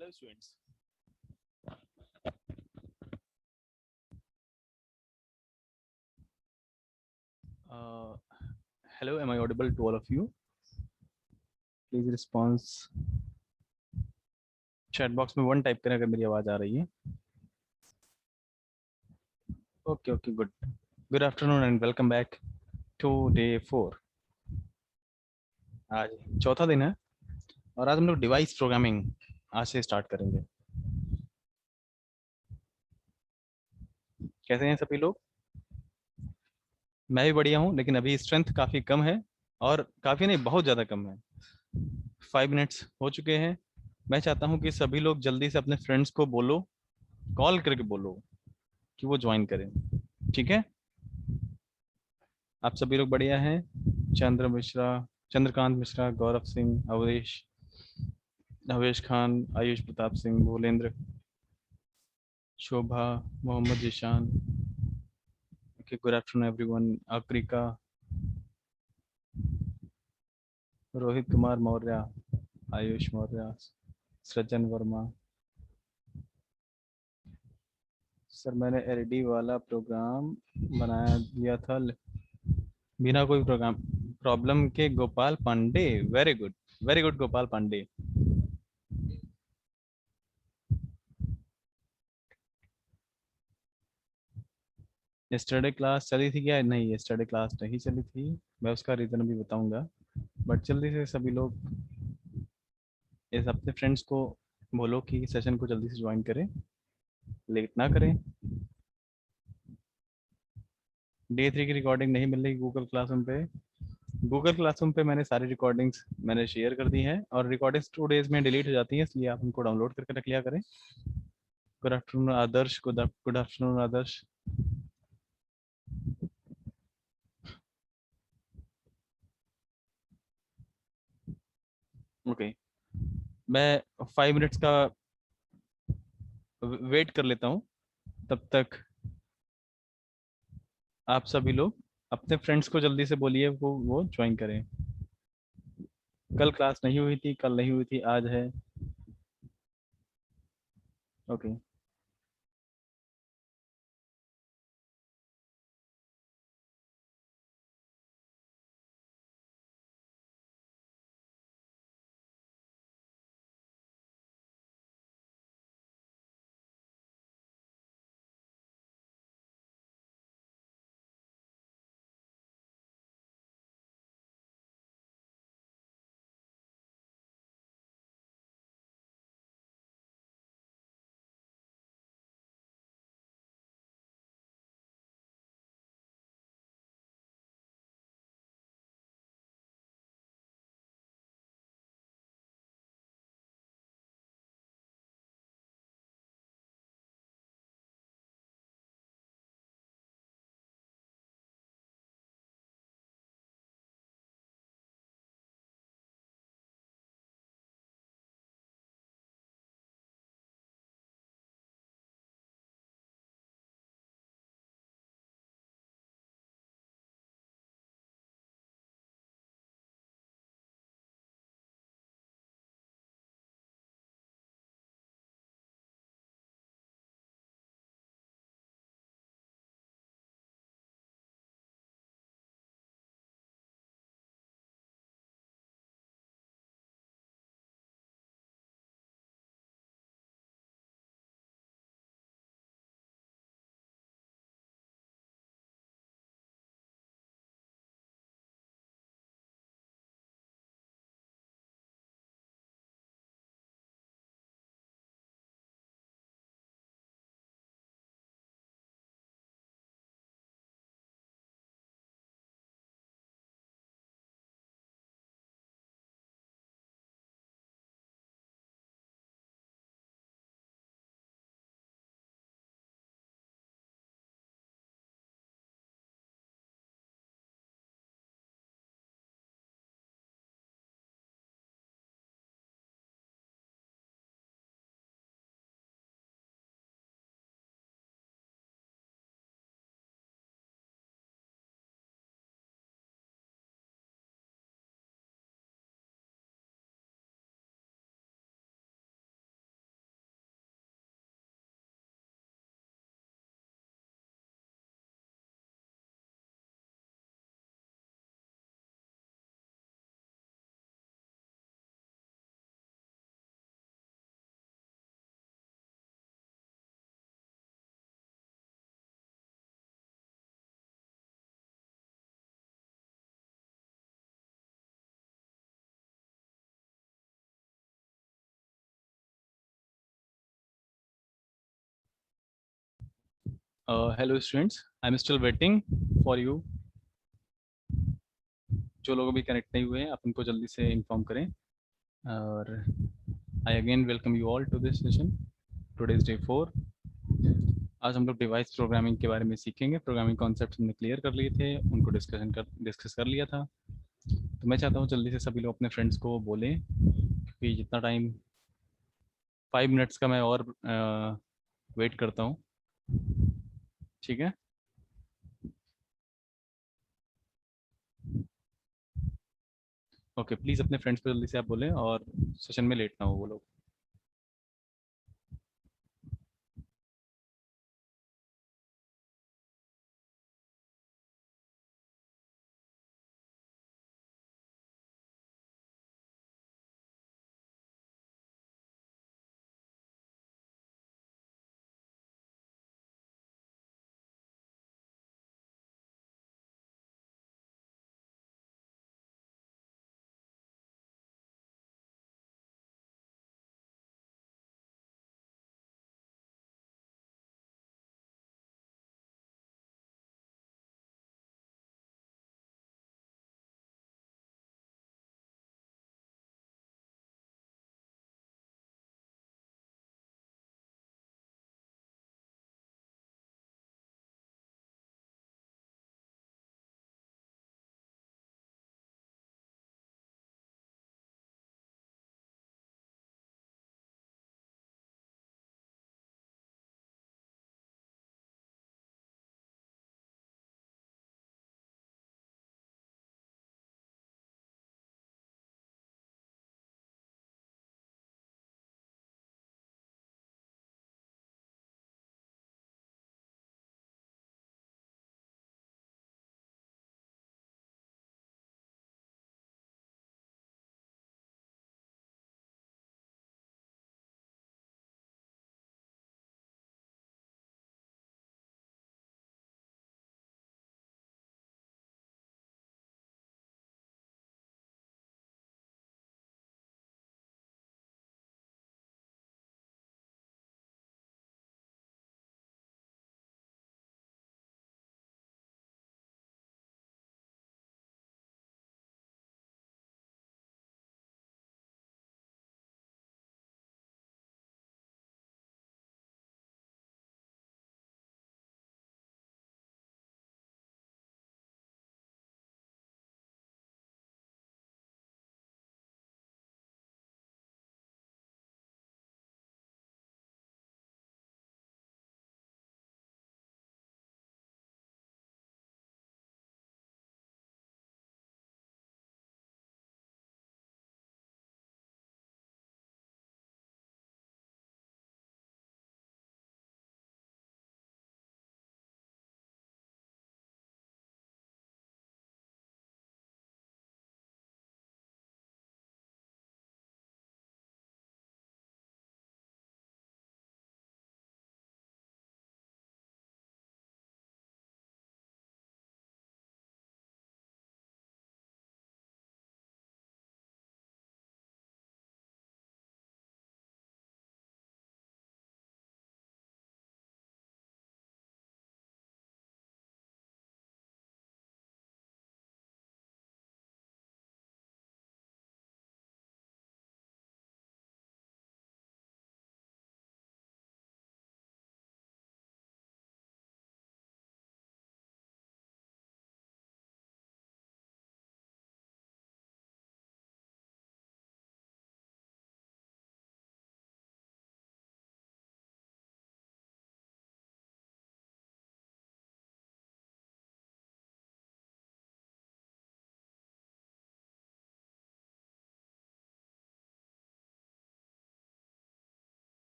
Hello, students. Uh, Hello, am I audible to all of you? Please response chat box में one type करें अगर मेरी आवाज़ आ रही है. Okay, good. Good afternoon and welcome back to day 4. आज चौथा दिन है और आज हम लोग डिवाइस प्रोग्रामिंग आज से स्टार्ट करेंगे. कैसे हैं सभी लोग? मैं भी बढ़िया हूँ, लेकिन अभी स्ट्रेंथ काफ़ी कम है और काफ़ी नहीं, बहुत ज़्यादा कम है. 5 मिनट्स हो चुके हैं. मैं चाहता हूँ कि सभी लोग जल्दी से अपने फ्रेंड्स को बोलो, कॉल करके बोलो कि वो ज्वाइन करें. ठीक है? आप सभी लोग बढ़िया हैं? Chandrakant Mishra, Gaurav Singh, Awadhesh, Avesh Khan, Ayush Pratap Singh, Bhulendra, Shobha, Mohammad Zeeshan. Okay, good afternoon everyone. अक्रिका, रोहित कुमार मौर्य, आयुष मौर्य, सृजन वर्मा. सर मैंने एलईडी वाला प्रोग्राम बनाया दिया था बिना कोई प्रोग्राम प्रॉब्लम के. Gopal Pandey, very good Gopal Pandey. Yesterday class चली थी क्या? नहीं, यस्टरडे क्लास नहीं चली थी. मैं उसका रीज़न भी बताऊंगा. बट जल्दी से सभी लोग इस अपने फ्रेंड्स को बोलो कि सेशन को जल्दी से ज्वाइन करें, लेट ना करें. डे 3 की रिकॉर्डिंग नहीं मिल रही गूगल क्लासरूम पे. गूगल क्लासरूम पे मैंने सारी रिकॉर्डिंग्स मैंने शेयर कर दी हैं और रिकॉर्डिंग्स 2 डेज में डिलीट हो जाती हैं, इसलिए आप उनको डाउनलोड करके रख लिया करें. गुड आफ्टरनून आदर्श, गुड आफ्टरनून आदर्श. ओके, मैं 5 मिनट्स का वेट कर लेता हूँ. तब तक आप सभी लोग अपने फ्रेंड्स को जल्दी से बोलिए वो ज्वाइन करें. कल क्लास नहीं हुई थी, कल नहीं हुई थी, आज है. Okay. Hello students, I am still waiting for you. जो लोग अभी कनेक्ट नहीं हुए हैं आप उनको जल्दी से इन्फॉर्म करें। और I again welcome you all to this session. Today is day 4। आज हम लोग डिवाइस प्रोग्रामिंग के बारे में सीखेंगे। प्रोग्रामिंग कॉन्सेप्ट हमने क्लियर कर लिए थे, उनको डिस्कस कर लिया था। तो मैं चाहता हूँ जल्दी से सभी लोग अपने फ्रेंड्स को बोलें, क्योंकि जितना टाइम 5 मिनट्स का मैं और वेट करता हूँ। ठीक है। ओके, प्लीज़ अपने फ्रेंड्स को जल्दी से आप बोलें और सेशन में लेट ना हो वो लोग।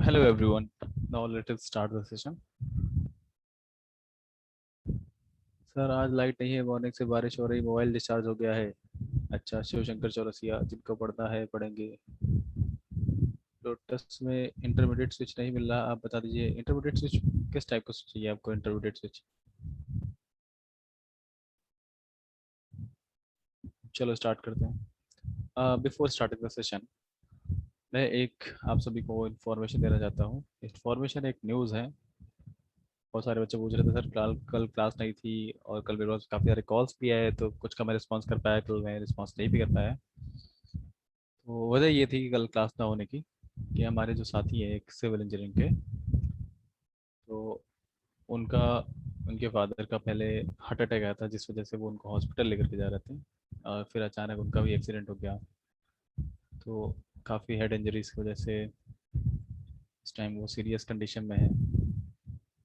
Hello everyone. Now let us start the session. Sir आज लाइट नहीं है, मॉर्निंग से बारिश हो रही, मोबाइल डिस्चार्ज हो गया है। अच्छा, शिवशंकर चौरसिया, जिनको पढ़ना है पढ़ेंगे। लोटस में इंटरमीडिएट स्विच नहीं मिल रहा, आप बता दीजिए इंटरमीडिएट स्विच किस टाइप का चाहिए आपको, इंटरमीडिएट स्विच। चलो स्टार्ट करते हैं। बिफोर स्टार्टिंग द सेशन, मैं एक आप सभी को इन्फॉर्मेशन देना चाहता हूँ। इन्फॉर्मेशन एक न्यूज़ है। बहुत सारे बच्चे पूछ रहे थे सर, कल कल क्लास नहीं थी, और कल मेरे पास काफ़ी सारे कॉल्स भी आए, तो कुछ का मैं रिस्पॉन्स कर पाया, कल मैं रिस्पॉन्स नहीं भी कर पाया। तो वजह ये थी कि कल क्लास ना होने की, कि हमारे जो साथी हैं एक सिविल इंजीनियरिंग के, तो उनका उनके फादर का पहले हार्ट अटैक आया था, जिस वजह से वो उनको हॉस्पिटल लेकर के जा रहे थे, और फिर अचानक उनका भी एक्सीडेंट हो गया। तो काफ़ी हेड इंजरीज की वजह से इस टाइम वो सीरियस कंडीशन में है।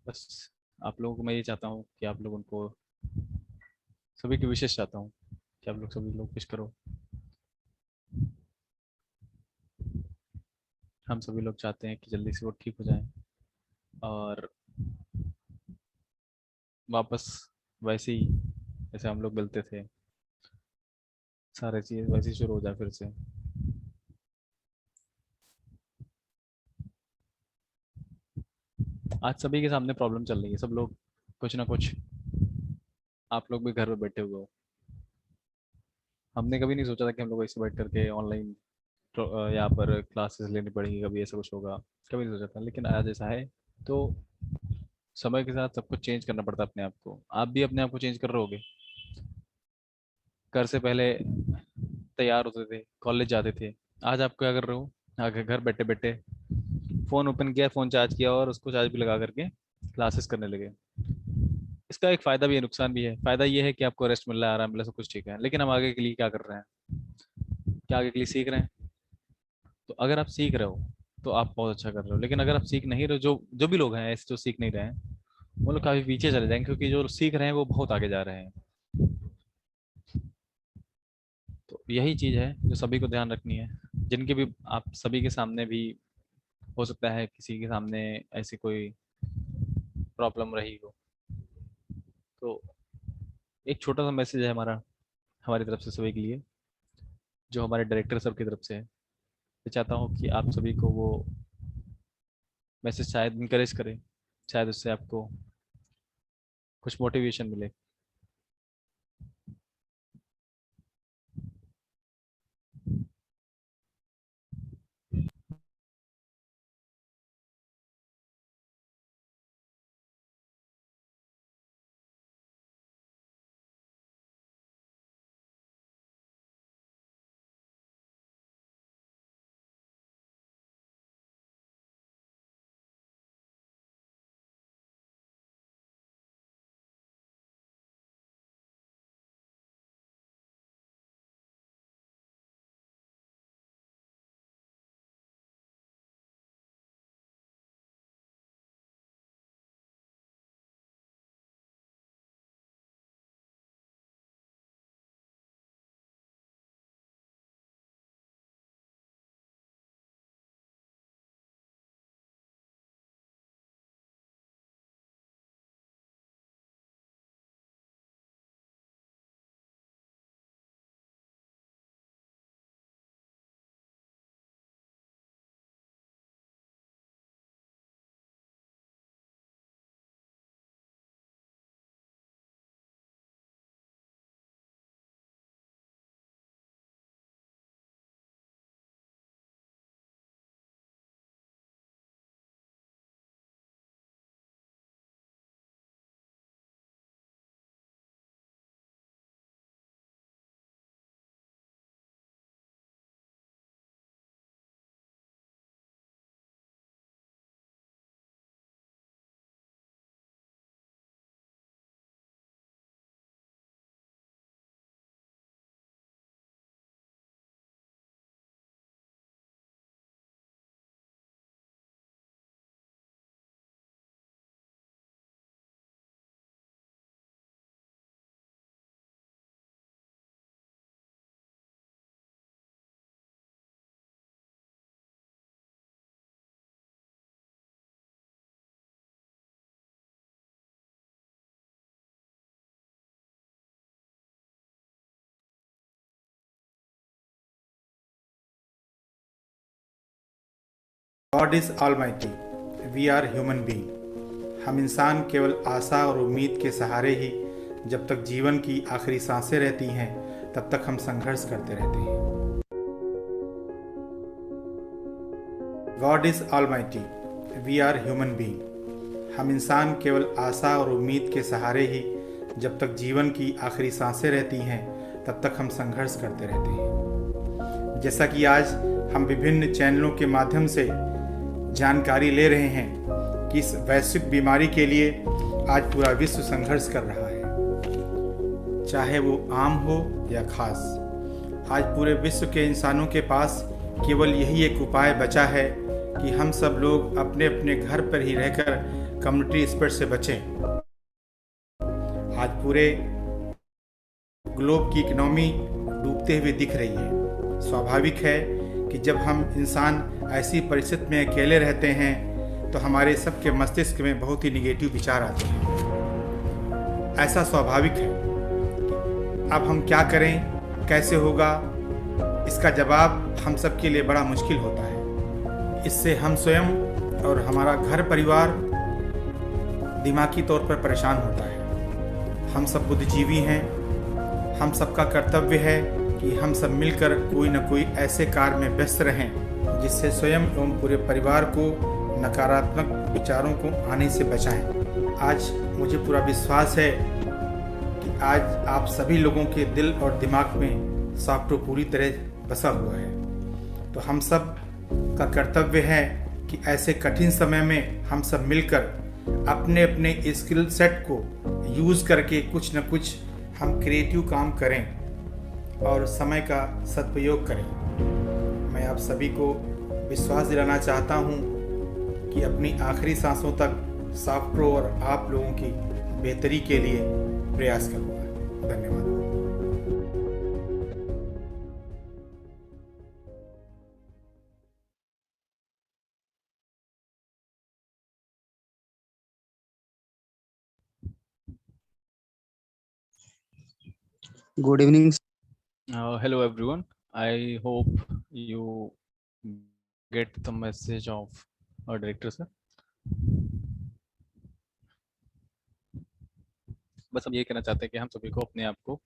बस आप लोगों को मैं ये चाहता हूँ कि आप लोग उनको, सभी की विशेष चाहता हूँ कि आप लोग सभी लोग विश करो। हम सभी लोग चाहते हैं कि जल्दी से वो ठीक हो जाएं, और वापस वैसे ही जैसे हम लोग मिलते थे, सारे चीज़ वैसे ही शुरू हो जाए फिर से। आज सभी के सामने प्रॉब्लम चल रही है, सब लोग कुछ ना कुछ, आप लोग भी घर में बैठे हुए हो। हमने कभी नहीं सोचा था कि हम लोग ऐसे बैठ करके ऑनलाइन यहाँ पर क्लासेस लेनी पड़ेंगी, कभी ऐसा कुछ होगा, कभी नहीं सोचा था, लेकिन आज ऐसा है। तो समय के साथ सब कुछ चेंज करना पड़ता है अपने आप को। आप भी अपने आप को चेंज कर रहे होगे। घर से पहले तैयार होते थे, कॉलेज जाते थे। आज आप क्या कर रहे हो, आगे घर बैठे बैठे फोन ओपन किया, फोन चार्ज किया, और उसको चार्ज भी लगा करके क्लासेस करने लगे। इसका एक फायदा भी है, नुकसान भी है। फायदा ये है कि आपको रेस्ट मिल रहा है, आराम मिल रहा है, सब कुछ ठीक है, लेकिन हम आगे के लिए क्या कर रहे हैं, क्या आगे के लिए सीख रहे हैं। तो अगर आप सीख रहे हो तो आप बहुत अच्छा कर रहे हो, लेकिन अगर आप सीख नहीं रहे हो, जो जो भी लोग हैं ऐसे जो सीख नहीं रहे हैं, वो लोग काफी पीछे चले जाएंगे, क्योंकि जो सीख रहे हैं वो बहुत आगे जा रहे हैं। तो यही चीज़ है जो सभी को ध्यान रखनी है, जिनके भी आप सभी के सामने भी हो सकता है किसी के सामने ऐसी कोई प्रॉब्लम रही हो। तो एक छोटा सा मैसेज है हमारा, हमारी तरफ से सभी के लिए, जो हमारे डायरेक्टर सर की तरफ से है। मैं चाहता हूँ कि आप सभी को वो मैसेज शायद इनकरेज करे, शायद उससे आपको कुछ मोटिवेशन मिले। God is almighty, we are human being. हम इंसान केवल आशा और उम्मीद के सहारे ही जब तक जीवन की आखिरी सांसें रहती हैं तब तक हम संघर्ष करते रहते हैं। God is almighty, we are human being. हम इंसान केवल आशा और उम्मीद के सहारे ही जब तक जीवन की आखिरी सांसें रहती हैं तब तक हम संघर्ष करते रहते हैं। जैसा कि आज हम विभिन्न चैनलों के माध्यम से जानकारी ले रहे हैं कि इस वैश्विक बीमारी के लिए आज पूरा विश्व संघर्ष कर रहा है, चाहे वो आम हो या खास। आज पूरे विश्व के इंसानों के पास केवल यही एक उपाय बचा है कि हम सब लोग अपने अपने घर पर ही रहकर कम्युनिटी स्प्रेड से बचें। आज पूरे ग्लोब की इकोनॉमी डूबते हुए दिख रही है। स्वाभाविक है कि जब हम इंसान ऐसी परिस्थिति में अकेले रहते हैं तो हमारे सबके मस्तिष्क में बहुत ही निगेटिव विचार आते हैं। ऐसा स्वाभाविक है। अब हम क्या करें, कैसे होगा, इसका जवाब हम सब के लिए बड़ा मुश्किल होता है। इससे हम स्वयं और हमारा घर परिवार दिमागी तौर पर परेशान होता है। हम सब बुद्धिजीवी हैं। हम सबका कर्तव्य है कि हम सब मिलकर कोई न कोई ऐसे कार्य में व्यस्त रहें जिससे स्वयं एवं पूरे परिवार को नकारात्मक विचारों को आने से बचाएं। आज मुझे पूरा विश्वास है कि आज आप सभी लोगों के दिल और दिमाग में सॉफ्टवेयर पूरी तरह बसा हुआ है। तो हम सब का कर्तव्य है कि ऐसे कठिन समय में हम सब मिलकर अपने अपने स्किल सेट को यूज़ करके कुछ न कुछ हम क्रिएटिव काम करें और समय का सदुपयोग करें। मैं आप सभी को विश्वास दिलाना चाहता हूं कि अपनी आखिरी सांसों तक सॉफ्टवेयर और आप लोगों की बेहतरी के लिए प्रयास करूंगा। धन्यवाद। Good evening. Hello everyone. I hope you get the message of our director sir. बस हम ये कहना चाहते हैं कि हम सभी को अपने आप को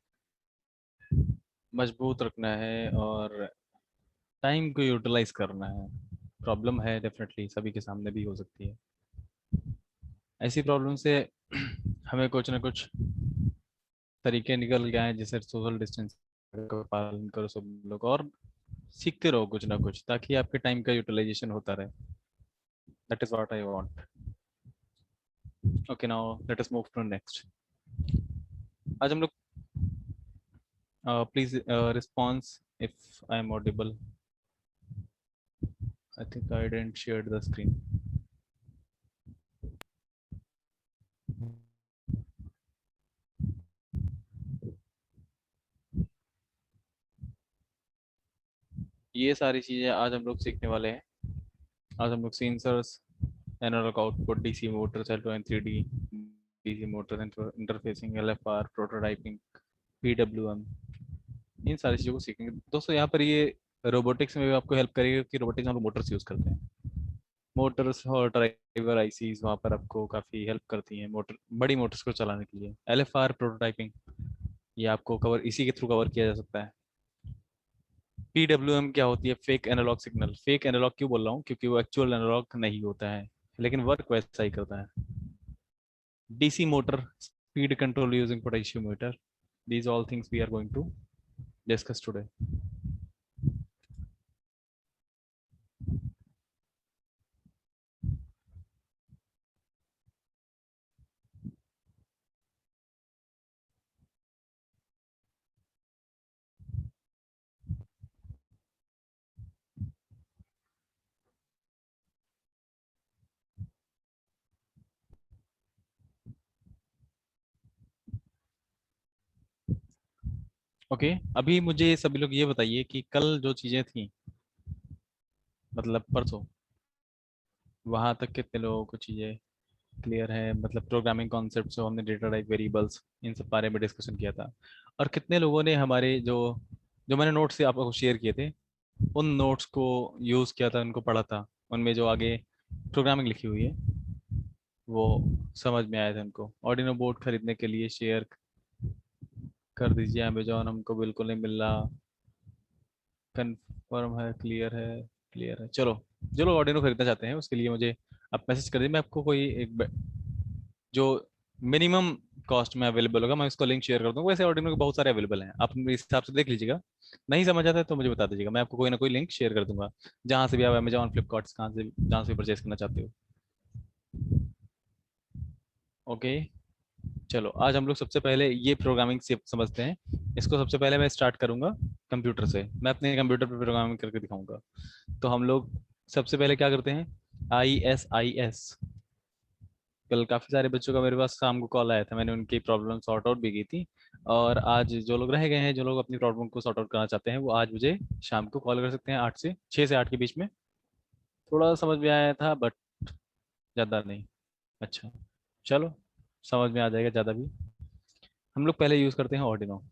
मजबूत रखना है और टाइम को यूटिलाइज करना है। प्रॉब्लम है डेफिनेटली सभी के सामने भी हो सकती है। ऐसी प्रॉब्लम से हमें कुछ ना कुछ तरीके निकल गए हैं, जैसे सोशल डिस्टेंस का पालन करो सब लोग और सीखते रहो कुछ ना कुछ ताकि आपके टाइम का यूटिलाइजेशन होता रहे। That is what I want. Okay, now let us move to next. आज हम लोग please response if I am audible. I think I didn't share the screen. ये सारी चीजें आज हम लोग सीखने वाले हैं। आज हम लोग sensors, analogue output, DC motors, L2 and 3D DC motor interfacing, LFR, prototyping, PWM, इन सारी चीज़ों को सीखेंगे दोस्तों। यहाँ पर ये रोबोटिक्स में भी आपको हेल्प करेगा कि रोबोटिक्स में हम मोटर्स यूज़ करते हैं। मोटर्स और ड्राइवर आईसीज वहाँ पर आपको काफ़ी हेल्प करती हैं मोटर, बड़ी मोटर्स को चलाने के लिए। LFR प्रोटोटाइपिंग ये आपको कवर इसी के थ्रू कवर किया जा सकता है। PWM क्या होती है? Fake analogue signal. Fake analogue क्यों बोल रहा हूँ? क्योंकि वो एक्चुअल एनालॉग नहीं होता है लेकिन वर्क वैसा ही करता है। DC motor, speed control using potentiometer. These all things we are going to discuss today. Okay, अभी मुझे सभी लोग ये बताइए कि कल जो चीज़ें थी, मतलब परसों, वहाँ तक कितने लोगों को चीज़ें क्लियर है? मतलब प्रोग्रामिंग कॉन्सेप्ट जो हमने डेटा टाइप, वेरिएबल्स, इन सब बारे में डिस्कशन किया था। और कितने लोगों ने हमारे जो जो मैंने नोट्स से आपको शेयर किए थे उन नोट्स को यूज़ किया था, उनको पढ़ा था? उनमें जो आगे प्रोग्रामिंग लिखी हुई है वो समझ में आया था उनको। ऑर्डिनो बोर्ड खरीदने के लिए शेयर कर दीजिए, अमेजोन हमको बिल्कुल नहीं मिल रहा, कंफर्म है, क्लियर है, क्लियर है। चलो, जो लोग ऑर्डिनो खरीदना चाहते हैं उसके लिए मुझे आप मैसेज कर दीजिए, मैं आपको कोई एक जो मिनिमम कॉस्ट में अवेलेबल होगा मैं उसको लिंक शेयर कर दूंगा। वैसे ऑर्डिनो के बहुत सारे अवेलेबल हैं, आप इस हिसाब से देख लीजिएगा। नहीं समझ आता है तो मुझे बता दीजिएगा, मैं आपको कोई ना कोई लिंक शेयर कर दूंगा, जहाँ से भी आप अमेजोन फ्लिपकार्ट कहाँ से जहाँ से परचेज करना चाहते हो। ओके, चलो आज हम लोग सबसे पहले ये प्रोग्रामिंग से समझते हैं। इसको सबसे पहले मैं स्टार्ट करूंगा कंप्यूटर से, मैं अपने कंप्यूटर पे प्रोग्रामिंग करके दिखाऊंगा। तो हम लोग सबसे पहले क्या करते हैं, ISIS। कल काफ़ी सारे बच्चों का मेरे पास शाम को कॉल आया था, मैंने उनकी प्रॉब्लम सॉर्ट आउट भी की थी। और आज जो लोग रह गए हैं, जो लोग अपनी प्रॉब्लम को सॉर्ट आउट करना चाहते हैं, वो आज मुझे शाम को कॉल कर सकते हैं 6 से 8 के बीच में। थोड़ा समझ में आया था बट ज़्यादा नहीं। अच्छा, चलो समझ में आ जाएगा ज़्यादा भी। हम लोग पहले यूज़ करते हैं ऑर्डिनो,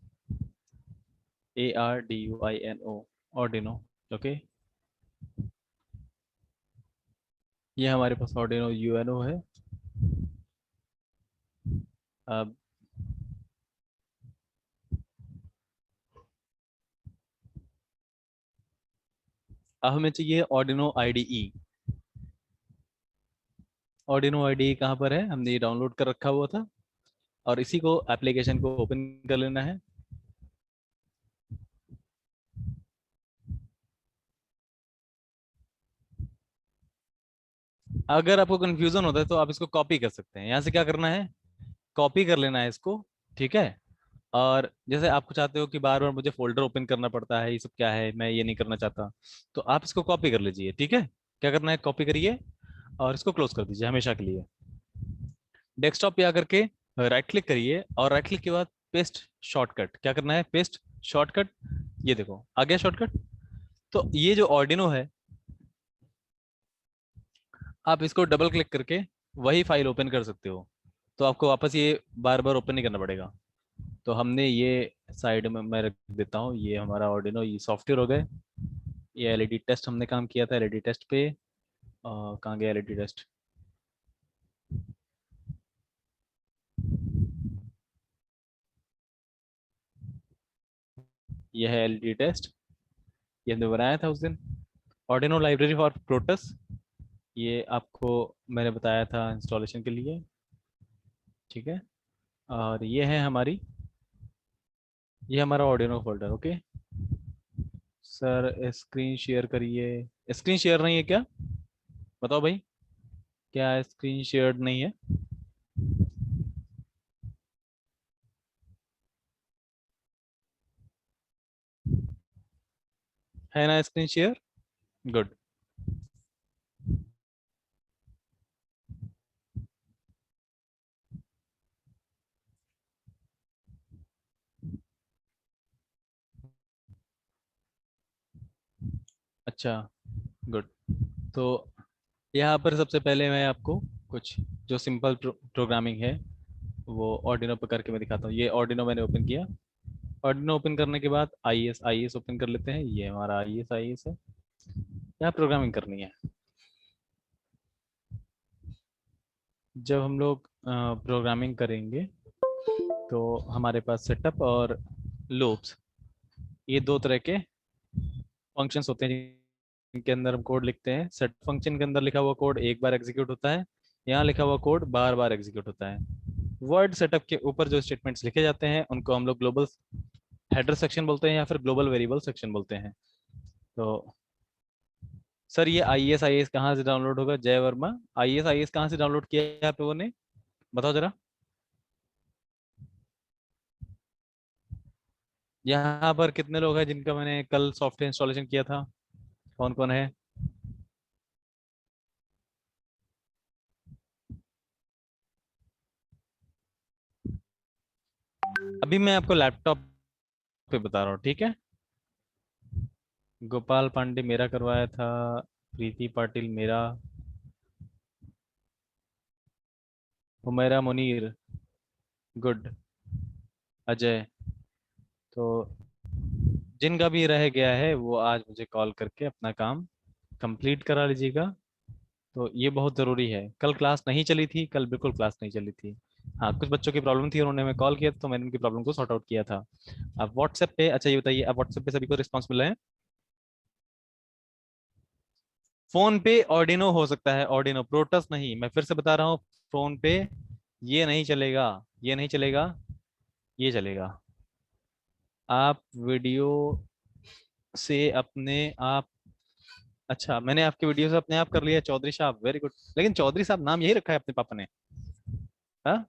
ARDUINO, ऑर्डिनो। ओके, ये हमारे पास ऑर्डिनो UNO है। अब हमें चाहिए ऑर्डिनो IDE। ऑर्डिनो IDE कहाँ पर है, हमने ये डाउनलोड कर रखा हुआ था, और इसी को एप्लीकेशन को ओपन कर लेना है। अगर आपको कंफ्यूजन होता है तो आप इसको कॉपी कर सकते हैं, यहाँ से क्या करना है, कॉपी कर लेना है इसको। ठीक है, और जैसे आपको चाहते हो कि बार बार मुझे फोल्डर ओपन करना पड़ता है, ये सब क्या है, मैं ये नहीं करना चाहता, तो आप इसको कॉपी कर लीजिए। ठीक है, क्या करना है, कॉपी करिए और इसको क्लोज कर दीजिए हमेशा के लिए। डेस्कटॉप पे आकर के राइट क्लिक करिए, और राइट क्लिक के बाद पेस्ट शॉर्टकट, क्या करना है, पेस्ट शॉर्टकट। ये देखो आ गया शॉर्टकट। तो ये जो ऑर्डिनो है, आप इसको डबल क्लिक करके वही फाइल ओपन कर सकते हो, तो आपको वापस ये बार बार ओपन नहीं करना पड़ेगा। तो हमने ये साइड में मैं रख देता हूँ, ये हमारा ऑर्डिनो ये सॉफ्टवेयर हो गए। ये LED टेस्ट हमने काम किया था, LED टेस्ट पे कहाँ गया LED टेस्ट, ये है LED टेस्ट, ये हमने बनाया था उस दिन। ऑर्डिनो लाइब्रेरी फॉर प्रोटस, ये आपको मैंने बताया था इंस्टॉलेशन के लिए। ठीक है, और ये हमारा Arduino folder. Okay sir, screen share करिए। स्क्रीन शेयर नहीं है क्या, बताओ भाई, क्या स्क्रीन शेयर नहीं है? है ना स्क्रीन शेयर, गुड। अच्छा, गुड। तो यहाँ पर सबसे पहले मैं आपको कुछ जो सिंपल प्रोग्रामिंग है वो ऑर्डिनो पर करके मैं दिखाता हूँ। ये ऑर्डिनो मैंने ओपन किया, ऑर्डिनो ओपन करने के बाद IS ओपन कर लेते हैं। ये हमारा IS है, यहाँ प्रोग्रामिंग करनी है। जब हम लोग प्रोग्रामिंग करेंगे तो हमारे पास सेटअप और लूप्स, ये दो तरह के फंक्शंस होते हैं जिनके अंदर हम कोड लिखते हैं। सेट फंक्शन के अंदर लिखा हुआ कोड एक बार एग्जीक्यूट होता है, यहाँ लिखा हुआ कोड बार बार एग्जीक्यूट होता है। वर्ड सेटअप के ऊपर जो स्टेटमेंट्स लिखे जाते हैं उनको हम लोग ग्लोबल हेडर सेक्शन बोलते हैं, या फिर ग्लोबल वेरिएबल सेक्शन बोलते हैं। तो सर ये IS कहाँ से डाउनलोड होगा, जय वर्मा, IS कहाँ से डाउनलोड किया है आप लोगों ने, बताओ जरा। यहाँ पर कितने लोग हैं जिनका मैंने कल सॉफ्टवेयर इंस्टॉलेशन किया था, कौन कौन है? अभी मैं आपको लैपटॉप पे बता रहा हूँ, ठीक है। गोपाल पांडे मेरा करवाया था, प्रीति पाटिल मेरा, हुमैरा मुनीर, गुड, अजय। तो जिनका भी रह गया है वो आज मुझे कॉल करके अपना काम कंप्लीट करा लीजिएगा। तो ये बहुत ज़रूरी है। कल क्लास नहीं चली थी, कल बिल्कुल क्लास नहीं चली थी। हाँ, कुछ बच्चों की प्रॉब्लम थी, उन्होंने हमें कॉल किया तो मैंने उनकी प्रॉब्लम को सॉर्ट आउट किया था। अब व्हाट्सएप पे, अच्छा ये बताइए, अब व्हाट्सएप पे सभी को रिस्पॉन्स मिल रहे हैं? फोन पे ऑर्डिनो हो सकता है, ऑर्डिनो, प्रोटस नहीं। मैं फिर से बता रहा हूँ, फोन पे ये नहीं चलेगा, ये नहीं चलेगा, ये चलेगा। आप वीडियो से अपने आप, अच्छा मैंने आपके वीडियो से अपने आप कर लिया चौधरी साहब, वेरी गुड। लेकिन चौधरी साहब नाम यही रखा है अपने पापा ने? हाँ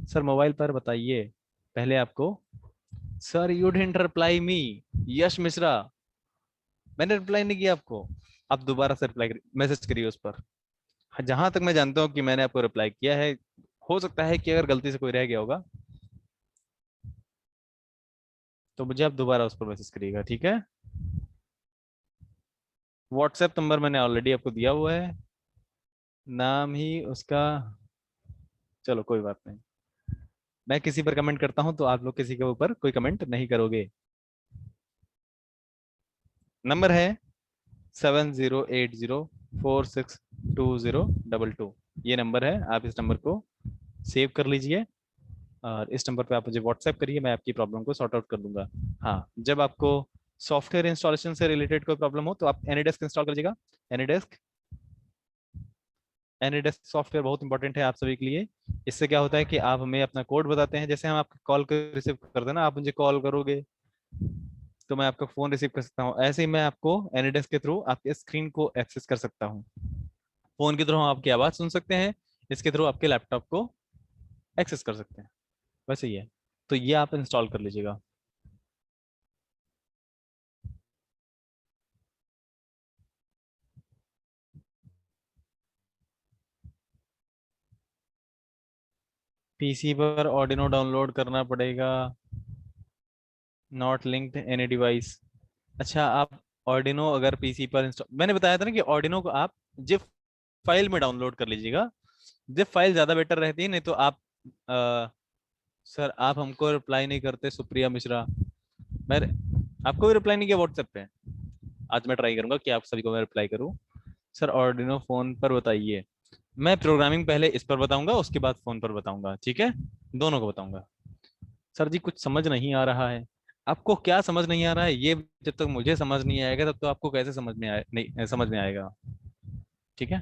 सर, मोबाइल पर बताइए पहले आपको। Sir you didn't reply me, Yash Mishra, मैंने रिप्लाई नहीं किया आपको। आप दोबारा से रिप्लाई, मैसेज करिए उस पर। हाँ, जहां तक मैं जानता हूँ कि मैंने आपको रिप्लाई किया है, हो सकता है कि अगर गलती से कोई रह गया होगा तो मुझे आप दोबारा उस पर मैसेज करिएगा, ठीक है? व्हाट्सएप नंबर मैंने ऑलरेडी आपको दिया हुआ है, नाम ही उसका, चलो कोई बात नहीं। मैं किसी पर कमेंट करता हूं तो आप लोग किसी के ऊपर कोई कमेंट नहीं करोगे। नंबर है 7080462022। ये नंबर है, आप इस नंबर को सेव कर लीजिए और इस नंबर पे आप मुझे व्हाट्सएप करिए, मैं आपकी प्रॉब्लम को सॉर्ट आउट कर दूंगा। हाँ, जब आपको सॉफ्टवेयर इंस्टॉलेशन से रिलेटेड कोई प्रॉब्लम हो तो आप एनीडेस्क इंस्टॉल करिएगा। एनीडेस्क, एनीडेस्क सॉफ्टवेयर बहुत इंपॉर्टेंट है आप सभी के लिए। इससे क्या होता है कि आप हमें अपना कोड बताते हैं, जैसे हम आपके कॉल को रिसीव करते हैं ना, आप मुझे कॉल करोगे तो मैं आपका फोन रिसीव कर सकता हूँ, ऐसे ही मैं आपको एनीडेस्क के थ्रू आपके स्क्रीन को एक्सेस कर सकता हूँ। फोन के थ्रू हम आपकी आवाज सुन सकते हैं, इसके थ्रू आपके लैपटॉप को एक्सेस कर सकते हैं। वैसे ही है, तो ये आप इंस्टॉल कर लीजिएगा। पीसी पर ऑर्डिनो डाउनलोड करना पड़ेगा, नॉट लिंक्ड एनी डिवाइस। अच्छा, आप ऑर्डिनो अगर पीसी पर इंस्टॉल, मैंने बताया था ना कि ऑर्डिनो को आप जिप फाइल में डाउनलोड कर लीजिएगा। जिप फाइल ज़्यादा बेटर रहती है, नहीं तो आप सर आप हमको रिप्लाई नहीं करते, सुप्रिया मिश्रा। मैं आपको भी रिप्लाई नहीं किया व्हाट्सएप पे। आज मैं ट्राई करूंगा कि आप सभी को मैं रिप्लाई करूं। सर ऑर्डिनो फोन पर बताइए। मैं प्रोग्रामिंग पहले इस पर बताऊंगा, उसके बाद फोन पर बताऊंगा, ठीक है? दोनों को बताऊंगा। सर जी कुछ समझ नहीं आ रहा है। आपको क्या समझ नहीं आ रहा है ये, जब तक मुझे समझ नहीं आएगा तब तो आपको कैसे समझ में आए, नहीं समझ में आएगा, ठीक है?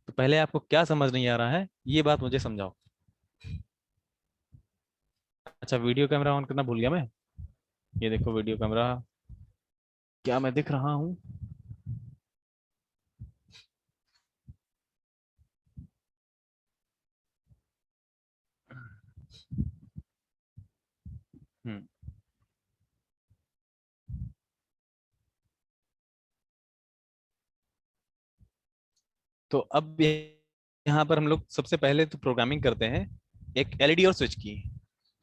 तो पहले आपको क्या समझ नहीं आ रहा है ये बात मुझे समझाओ। अच्छा, वीडियो कैमरा ऑन करना भूल गया मैं। ये देखो वीडियो कैमरा, क्या मैं दिख रहा हूँ? हम्म। तो अब यहाँ पर हम लोग सबसे पहले तो प्रोग्रामिंग करते हैं एक एलईडी और स्विच की।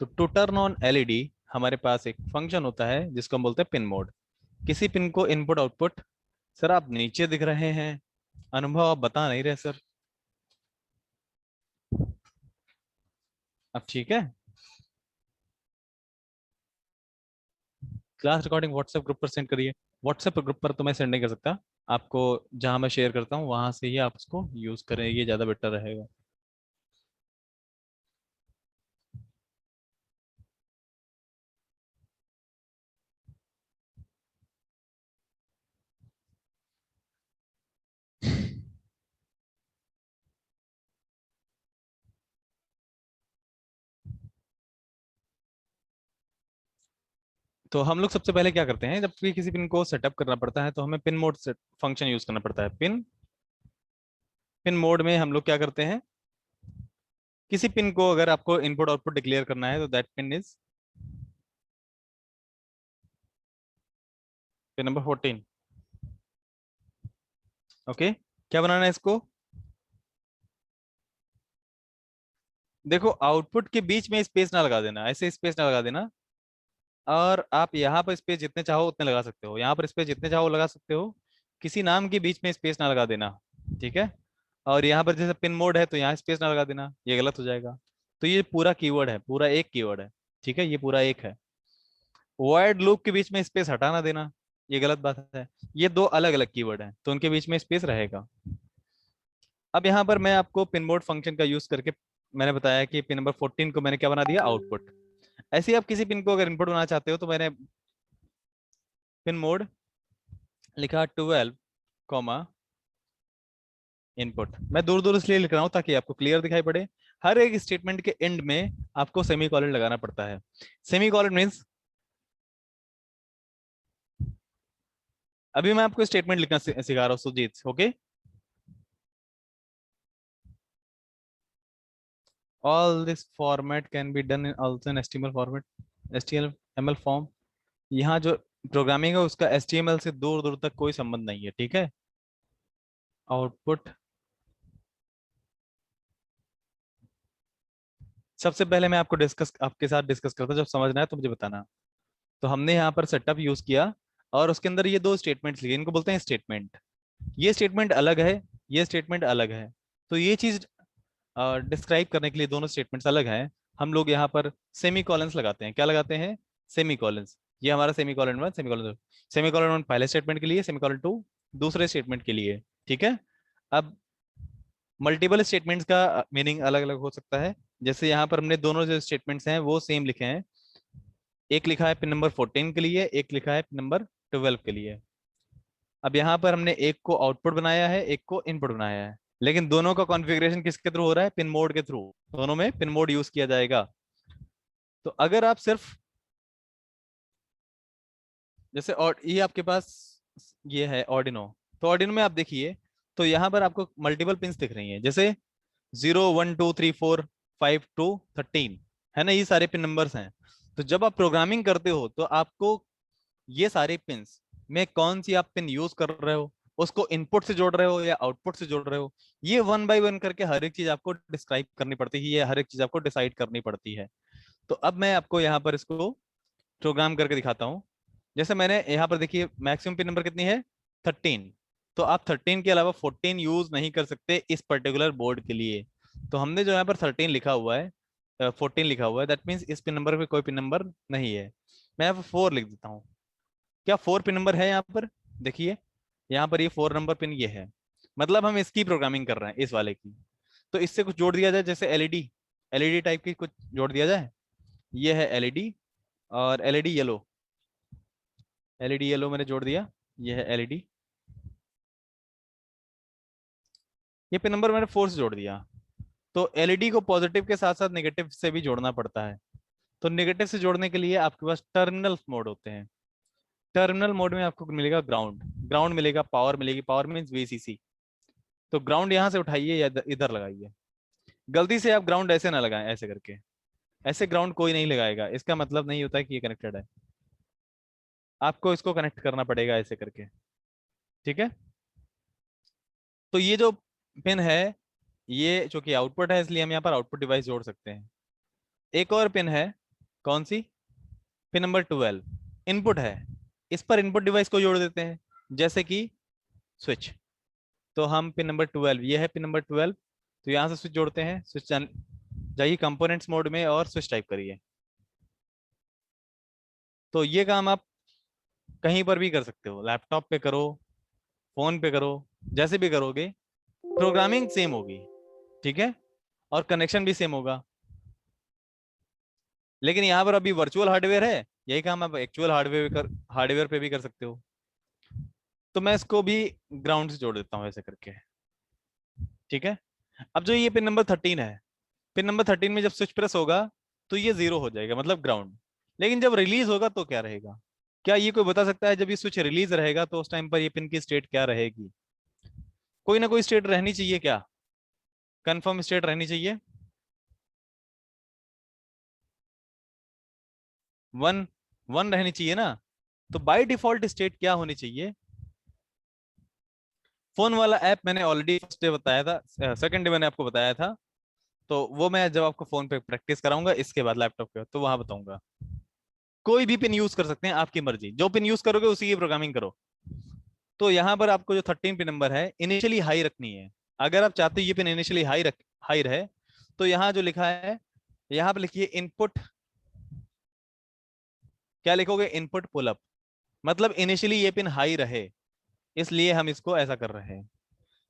तो टू टर्न ऑन एलईडी हमारे पास एक फंक्शन होता है जिसको हम बोलते हैं पिन मोड। किसी पिन को इनपुट आउटपुट, सर आप नीचे दिख रहे हैं, अनुभव आप बता नहीं रहे सर। अब ठीक है? क्लास रिकॉर्डिंग व्हाट्सएप ग्रुप पर सेंड करिए। व्हाट्सएप ग्रुप पर तो मैं सेंड नहीं कर सकता आपको, जहां मैं शेयर करता हूँ वहां से ही आप उसको यूज करें, ये ज्यादा बेटर रहेगा। तो हम लोग सबसे पहले क्या करते हैं, जब भी किसी पिन को सेटअप करना पड़ता है तो हमें पिन मोड फंक्शन यूज करना पड़ता है। पिन पिन मोड में हम लोग क्या करते हैं, किसी पिन को अगर आपको इनपुट आउटपुट डिक्लेयर करना है तो that pin is pin number 14। Okay, क्या बनाना है इसको? देखो आउटपुट के बीच में स्पेस ना लगा देना, ऐसे स्पेस ना लगा देना। और आप यहाँ पर स्पेस जितने चाहो उतने लगा सकते हो, यहाँ पर स्पेस जितने चाहो लगा सकते हो। किसी नाम के बीच में स्पेस ना लगा देना, ठीक है? और यहाँ पर जैसे पिन मोड है तो यहाँ स्पेस ना लगा देना, ये गलत हो जाएगा। तो ये पूरा कीवर्ड है, पूरा एक कीवर्ड है, ठीक है? ये पूरा एक है। वॉइड लूप के बीच में स्पेस हटाना देना, ये गलत बात है। ये दो अलग अलग कीवर्ड हैं तो उनके बीच में स्पेस रहेगा। अब यहाँ पर मैं आपको पिन मोड फंक्शन का यूज करके मैंने बताया कि पिन नंबर 14 को मैंने क्या बना दिया, आउटपुट। ऐसे ही आप किसी पिन को अगर इनपुट बनाना चाहते हो तो मैंने पिन मोड लिखा 12 कॉमा इनपुट। मैं दूर दूर इसलिए लिख रहा हूं ताकि आपको क्लियर दिखाई पड़े। हर एक स्टेटमेंट के एंड में आपको सेमी कॉलन लगाना पड़ता है। सेमी कॉलन मीन्स, अभी मैं आपको स्टेटमेंट लिखना सिखा रहा हूं Sujit, okay. All this format can be done in also in HTML format, HTML form. यहाँ जो प्रोग्रामिंग है उसका एचटीएमएल से दूर दूर तक कोई संबंध नहीं है, ठीक है। आउटपुट, सबसे पहले मैं आपके साथ डिस्कस करता हूँ, जब समझना है तो मुझे बताना। तो हमने यहाँ पर सेटअप यूज किया और उसके अंदर ये दो स्टेटमेंट्स लिखे, इनको बोलते हैं स्टेटमेंट। ये स्टेटमेंट अलग है, ये स्टेटमेंट अलग है। तो ये चीज डिस्क्राइब करने के लिए दोनों स्टेटमेंट्स अलग हैं, हम लोग यहाँ पर सेमी कॉलन्स लगाते हैं। क्या लगाते हैं? Semi colons. ये हमारा semi colon 1, semi colon 2। Semi colon 1 पहले स्टेटमेंट के लिए, सेमी कॉलन 2 दूसरे स्टेटमेंट के लिए, ठीक है। अब मल्टीपल स्टेटमेंट्स का मीनिंग अलग अलग हो सकता है। जैसे यहाँ पर हमने दोनों जो स्टेटमेंट्स हैं वो सेम लिखे हैं। एक लिखा है पिन नंबर 14 के लिए, एक लिखा है पिन नंबर 12 के लिए। अब यहाँ पर हमने एक को आउटपुट बनाया है, एक को इनपुट बनाया है, लेकिन दोनों का कॉन्फ़िगरेशन किसके थ्रू हो रहा है? पिन मोड के थ्रू। दोनों में पिन मोड यूज किया जाएगा। तो अगर आप सिर्फ जैसे, और ये आपके पास ये है ऑर्डिनो, तो ऑर्डिनो में आप देखिए तो यहाँ पर आपको मल्टीपल पिंस दिख रही हैं, जैसे 0 1 2 3 4 5 2 13 है ना, ये सारे पिन नंबर्स हैं। तो जब आप प्रोग्रामिंग करते हो तो आपको ये सारे पिंस में कौन सी आप पिन यूज कर रहे हो, उसको इनपुट से जोड़ रहे हो या आउटपुट से जोड़ रहे हो, ये वन बाय वन करके हर एक चीज आपको डिस्क्राइब करनी पड़ती है, ये हर एक चीज आपको डिसाइड करनी पड़ती है। तो अब मैं आपको यहाँ पर इसको प्रोग्राम करके दिखाता हूँ। जैसे मैंने यहाँ पर देखिए मैक्सिमम पिन नंबर कितनी है? 13। तो आप 13 के अलावा 14 यूज नहीं कर सकते इस पर्टिकुलर बोर्ड के लिए। तो हमने जो यहाँ पर 13 लिखा हुआ है, 14 लिखा हुआ है, दैट मीन्स इस पिन नंबर पे कोई पिन नंबर नहीं है। मैं यहाँ पर 4 लिख देता हूँ। क्या 4 पिन नंबर है यहाँ पर? देखिए यहाँ पर ये 4 नंबर पिन ये है, मतलब हम इसकी प्रोग्रामिंग कर रहे हैं, इस वाले की। तो इससे कुछ जोड़ दिया जाए, जैसे एलईडी, एलईडी टाइप की कुछ जोड़ दिया जाए। ये है एलईडी और एलईडी येलो, एलईडी येलो मैंने जोड़ दिया, ये है एलईडी। ये पिन नंबर मैंने 4 से जोड़ दिया। तो एलईडी को पॉजिटिव के साथ साथ नेगेटिव से भी जोड़ना पड़ता है। तो नेगेटिव से जोड़ने के लिए आपके पास टर्मिनल मोड होते हैं। टर्मिनल मोड में आपको मिलेगा ग्राउंड, ग्राउंड मिलेगा, पावर मिलेगी, पावर मीन्स वीसीसी। तो ग्राउंड यहाँ से उठाइए या इधर लगाइए। गलती से आप ग्राउंड ऐसे ना लगाएं, ऐसे करके, ऐसे ग्राउंड कोई नहीं लगाएगा, इसका मतलब नहीं होता है कि ये कनेक्टेड है। आपको इसको कनेक्ट करना पड़ेगा ऐसे करके, ठीक है। तो ये जो पिन है, ये चूंकि आउटपुट है इसलिए हम यहाँ पर आउटपुट डिवाइस जोड़ सकते हैं। एक और पिन है, कौन सी? पिन नंबर 12 इनपुट है, इस पर इनपुट डिवाइस को जोड़ देते हैं, जैसे कि स्विच। तो हम पिन नंबर 12, ये है पिन नंबर 12, तो यहाँ से स्विच जोड़ते हैं। स्विच जाइए कंपोनेंट्स मोड में और स्विच टाइप करिए। तो ये काम आप कहीं पर भी कर सकते हो, लैपटॉप पे करो, फोन पे करो, जैसे भी करोगे प्रोग्रामिंग सेम होगी, ठीक है, और कनेक्शन भी सेम होगा। लेकिन यहाँ पर अभी वर्चुअल हार्डवेयर है, यही काम आप एक्चुअल हार्डवेयर पे भी कर सकते हो। तो मैं इसको भी ग्राउंड से जोड़ देता हूँ ऐसे करके, ठीक है। अब जो ये पिन नंबर 13 है, पिन नंबर 13 में जब स्विच प्रेस होगा तो ये 0 हो जाएगा, मतलब ग्राउंड। लेकिन जब रिलीज होगा तो क्या रहेगा? क्या ये कोई बता सकता है? जब ये स्विच रिलीज रहेगा तो उस टाइम पर ये पिन की स्टेट क्या रहेगी? कोई ना कोई स्टेट रहनी चाहिए, क्या कंफर्म स्टेट रहनी चाहिए? 1 1 रहनी चाहिए ना। तो बाय डिफॉल्ट स्टेट क्या होनी चाहिए? फोन वाला ऐप मैंने ऑलरेडी फर्स्ट डे बताया था, सेकंड डे मैंने आपको बताया था। तो वो मैं जब आपको फोन पे प्रैक्टिस कराऊंगा इसके बाद लैपटॉप पे, तो वहां बताऊंगा। कोई भी पिन यूज कर सकते हैं, आपकी मर्जी, जो पिन यूज करोगे उसी की प्रोग्रामिंग करो। तो यहाँ पर आपको जो 13 पिन नंबर है इनिशियली हाई रखनी है। अगर आप चाहते हो ये पिन इनिशियली हाई रहे, तो यहाँ जो लिखा है, यहाँ पे लिखिए इनपुट, क्या लिखोगे? इनपुट पुल अप, मतलब इनिशियली ये पिन हाई रहे, इसलिए हम इसको ऐसा कर रहे हैं।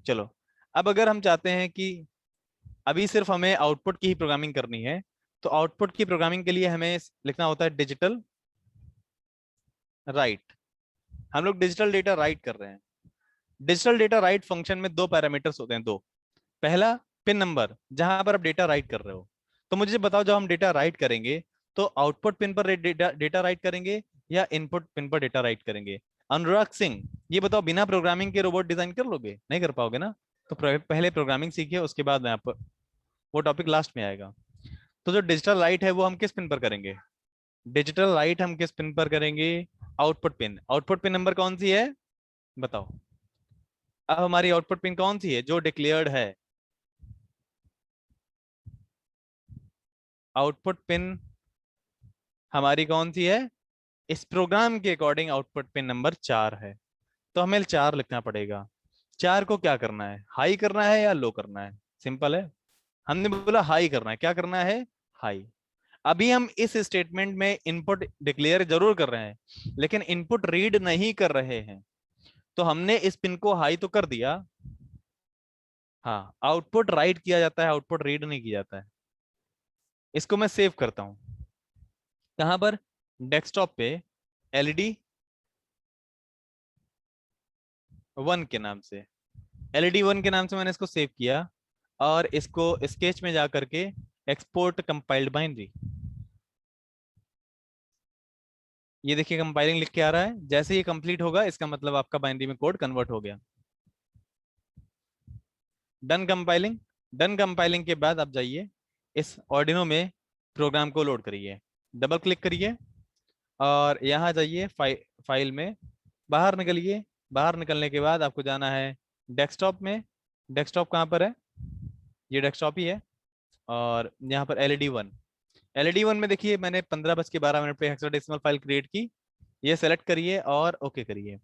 चलो अब अगर हम चाहते हैं कि अभी सिर्फ हमें आउटपुट की ही प्रोग्रामिंग करनी है, तो आउटपुट की प्रोग्रामिंग के लिए हमें लिखना होता है डिजिटल राइट। हम लोग डिजिटल डेटा राइट कर रहे हैं। डिजिटल डेटा राइट फंक्शन में दो पैरामीटर्स होते हैं, दो। पहला पिन नंबर, जहां पर आप डेटा राइट कर रहे हो। तो मुझे बताओ, जब हम डेटा राइट करेंगे तो आउटपुट पिन पर डेटा राइट करेंगे या इनपुट पिन पर डेटा राइट करेंगे? अनुराग सिंह, ये बताओ, बिना प्रोग्रामिंग के रोबोट डिजाइन कर लोगे? नहीं कर पाओगे ना। तो पहले प्रोग्रामिंग सीखिए, उसके बाद मैं आप, वो टॉपिक लास्ट में आएगा। तो जो डिजिटल राइट है वो हम किस पिन पर करेंगे? डिजिटल राइट हम किस पिन पर करेंगे? Output pin. Output pin number कौन सी है बताओ? अब हमारी आउटपुट पिन कौन सी है जो डिक्लेयर्ड है? आउटपुट पिन हमारी कौन सी है? इस प्रोग्राम के अकॉर्डिंग आउटपुट पिन नंबर 4 है। तो हमें 4 लिखना पड़ेगा। 4 को क्या करना है? हाई करना है या लो करना है? सिंपल है, हमने बोला हाई करना है। क्या करना है? हाई। अभी हम इस स्टेटमेंट में इनपुट डिक्लेयर जरूर कर रहे हैं, लेकिन इनपुट रीड नहीं कर रहे हैं। तो हमने इस पिन को हाई तो कर दिया, हाँ, आउटपुट राइट किया जाता है, आउटपुट रीड नहीं किया जाता है। इसको मैं सेव करता हूं कहां पर? डेस्कटॉप पे एलईडी 1 के नाम से। एलईडी 1 के नाम से मैंने इसको सेव किया और इसको स्केच में जा करके एक्सपोर्ट कंपाइल्ड बाइनरी, ये देखिए कंपाइलिंग लिख के आ रहा है। जैसे ये कंप्लीट होगा इसका मतलब आपका बाइनरी में कोड कन्वर्ट हो गया। Done compiling. डन कंपाइलिंग के बाद आप जाइए इस ऑर्डिनो में प्रोग्राम को लोड करिए, डबल क्लिक करिए और यहाँ जाइए फाइल में, बाहर निकलिए। बाहर निकलने के बाद आपको जाना है डेस्कटॉप में। डेस्कटॉप कहाँ पर है? ये डेस्कटॉप ही है। और यहाँ पर LED1, LED1 में देखिए मैंने 15:12 पे हेक्साडेसिमल फाइल क्रिएट की। ये सेलेक्ट करिए और ओके करिए।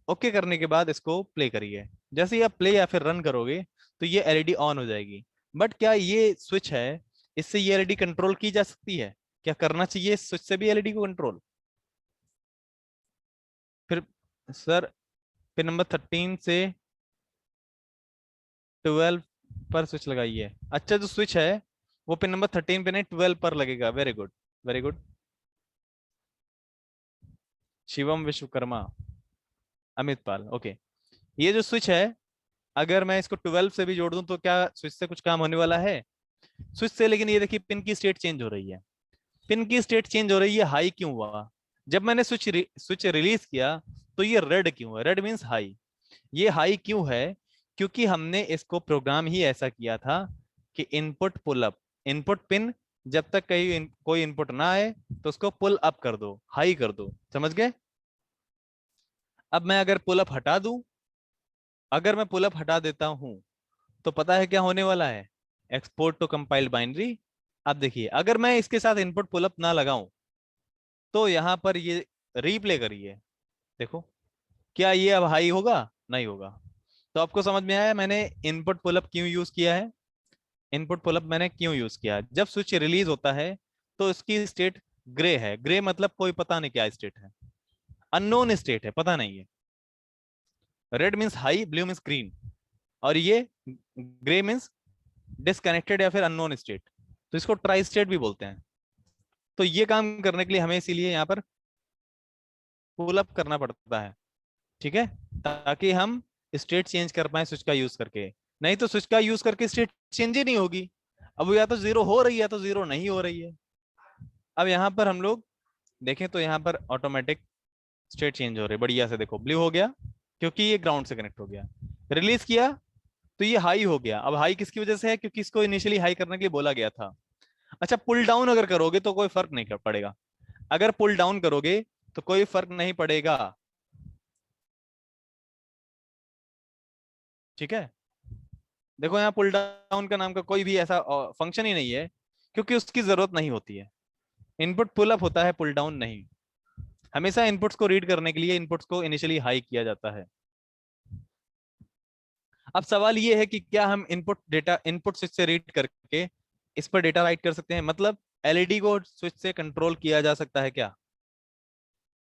ओके करने के बाद इसको प्ले करिए। जैसे ही आप प्ले या फिर रन करोगे तो ये एलईडी ऑन हो जाएगी। बट क्या ये स्विच है, इससे ये एलईडी कंट्रोल की जा सकती है? क्या करना चाहिए इस स्विच से भी एलईडी को कंट्रोल? फिर सर पिन नंबर 13 से 12 पर स्विच लगाइए। अच्छा, जो स्विच है वो पिन नंबर 13 पे नहीं 12 पर लगेगा। Very good, very good. Shivam Vishwakarma, Amit Pal, okay. ये जो स्विच है, अगर मैं इसको 12 से भी जोड़ दूं तो क्या स्विच से कुछ काम होने वाला है? स्विच से, लेकिन ये देखिए पिन की स्टेट चेंज हो रही है। पिन की स्टेट चेंज हो रही है। हाई क्यों हुआ? जब मैंने स्विच रिलीज किया तो ये रेड क्यों है? Red means high. ये हाई क्यों है? क्योंकि हमने इसको प्रोग्राम ही ऐसा किया था कि input pull up, input pin जब तक कहीं कोई इनपुट ना आए तो उसको पुल अप कर दो, हाई कर दो। समझ गए? अब मैं अगर पुल अप हटा दूं, अगर मैं पुल अप हटा देता हूं तो पता है क्या होने वाला है? Export to compiled binary. अब देखिए, अगर मैं इसके साथ इनपुट पुल अप ना लगाऊं तो यहां पर ये रीप्ले करिए, देखो क्या ये अब हाई होगा? नहीं होगा। तो आपको समझ में आया मैंने इनपुट पुल अप क्यों यूज किया है? इनपुट पुल अप मैंने क्यों यूज किया? जब स्विच रिलीज होता है तो इसकी स्टेट ग्रे है। ग्रे मतलब कोई पता नहीं क्या स्टेट है, अननोन स्टेट है, पता नहीं है। Red means high, blue means green, और ये ग्रे मीन्स डिसकनेक्टेड या फिर अननोन स्टेट। तो इसको ट्राई स्टेट भी बोलते हैं। तो ये काम करने के लिए हमें इसीलिए यहाँ पर पुल अप करना पड़ता है, ठीक है, ताकि हम स्टेट चेंज कर पाए स्विच का यूज करके। नहीं तो स्विच का यूज करके स्टेट चेंज ही नहीं होगी। अब या तो जीरो हो रही है या तो जीरो नहीं हो रही है। अब यहाँ पर हम लोग देखें तो यहाँ पर ऑटोमेटिक स्टेट चेंज हो रही है, बढ़िया से देखो ब्लू हो गया क्योंकि ये ग्राउंड से कनेक्ट हो गया। रिलीज किया तो ये हाई हो गया। अब हाई किसकी वजह से है? क्योंकि इसको इनिशियली हाई करने के लिए बोला गया था। अच्छा, पुल डाउन अगर करोगे तो कोई फर्क नहीं पड़ेगा। अगर पुल डाउन करोगे तो कोई फर्क नहीं पड़ेगा, ठीक है। देखो यहाँ पुल डाउन का नाम का कोई भी ऐसा फंक्शन ही नहीं है, क्योंकि उसकी जरूरत नहीं होती है। इनपुट पुल अप होता है, पुल डाउन नहीं। हमेशा इनपुट्स को रीड करने के लिए इनपुट्स को इनिशियली हाई किया जाता है। अब सवाल ये है कि क्या हम इनपुट स्विच से रीड करके इस पर डेटा राइट कर सकते हैं? मतलब एलईडी को स्विच से कंट्रोल किया जा सकता है क्या?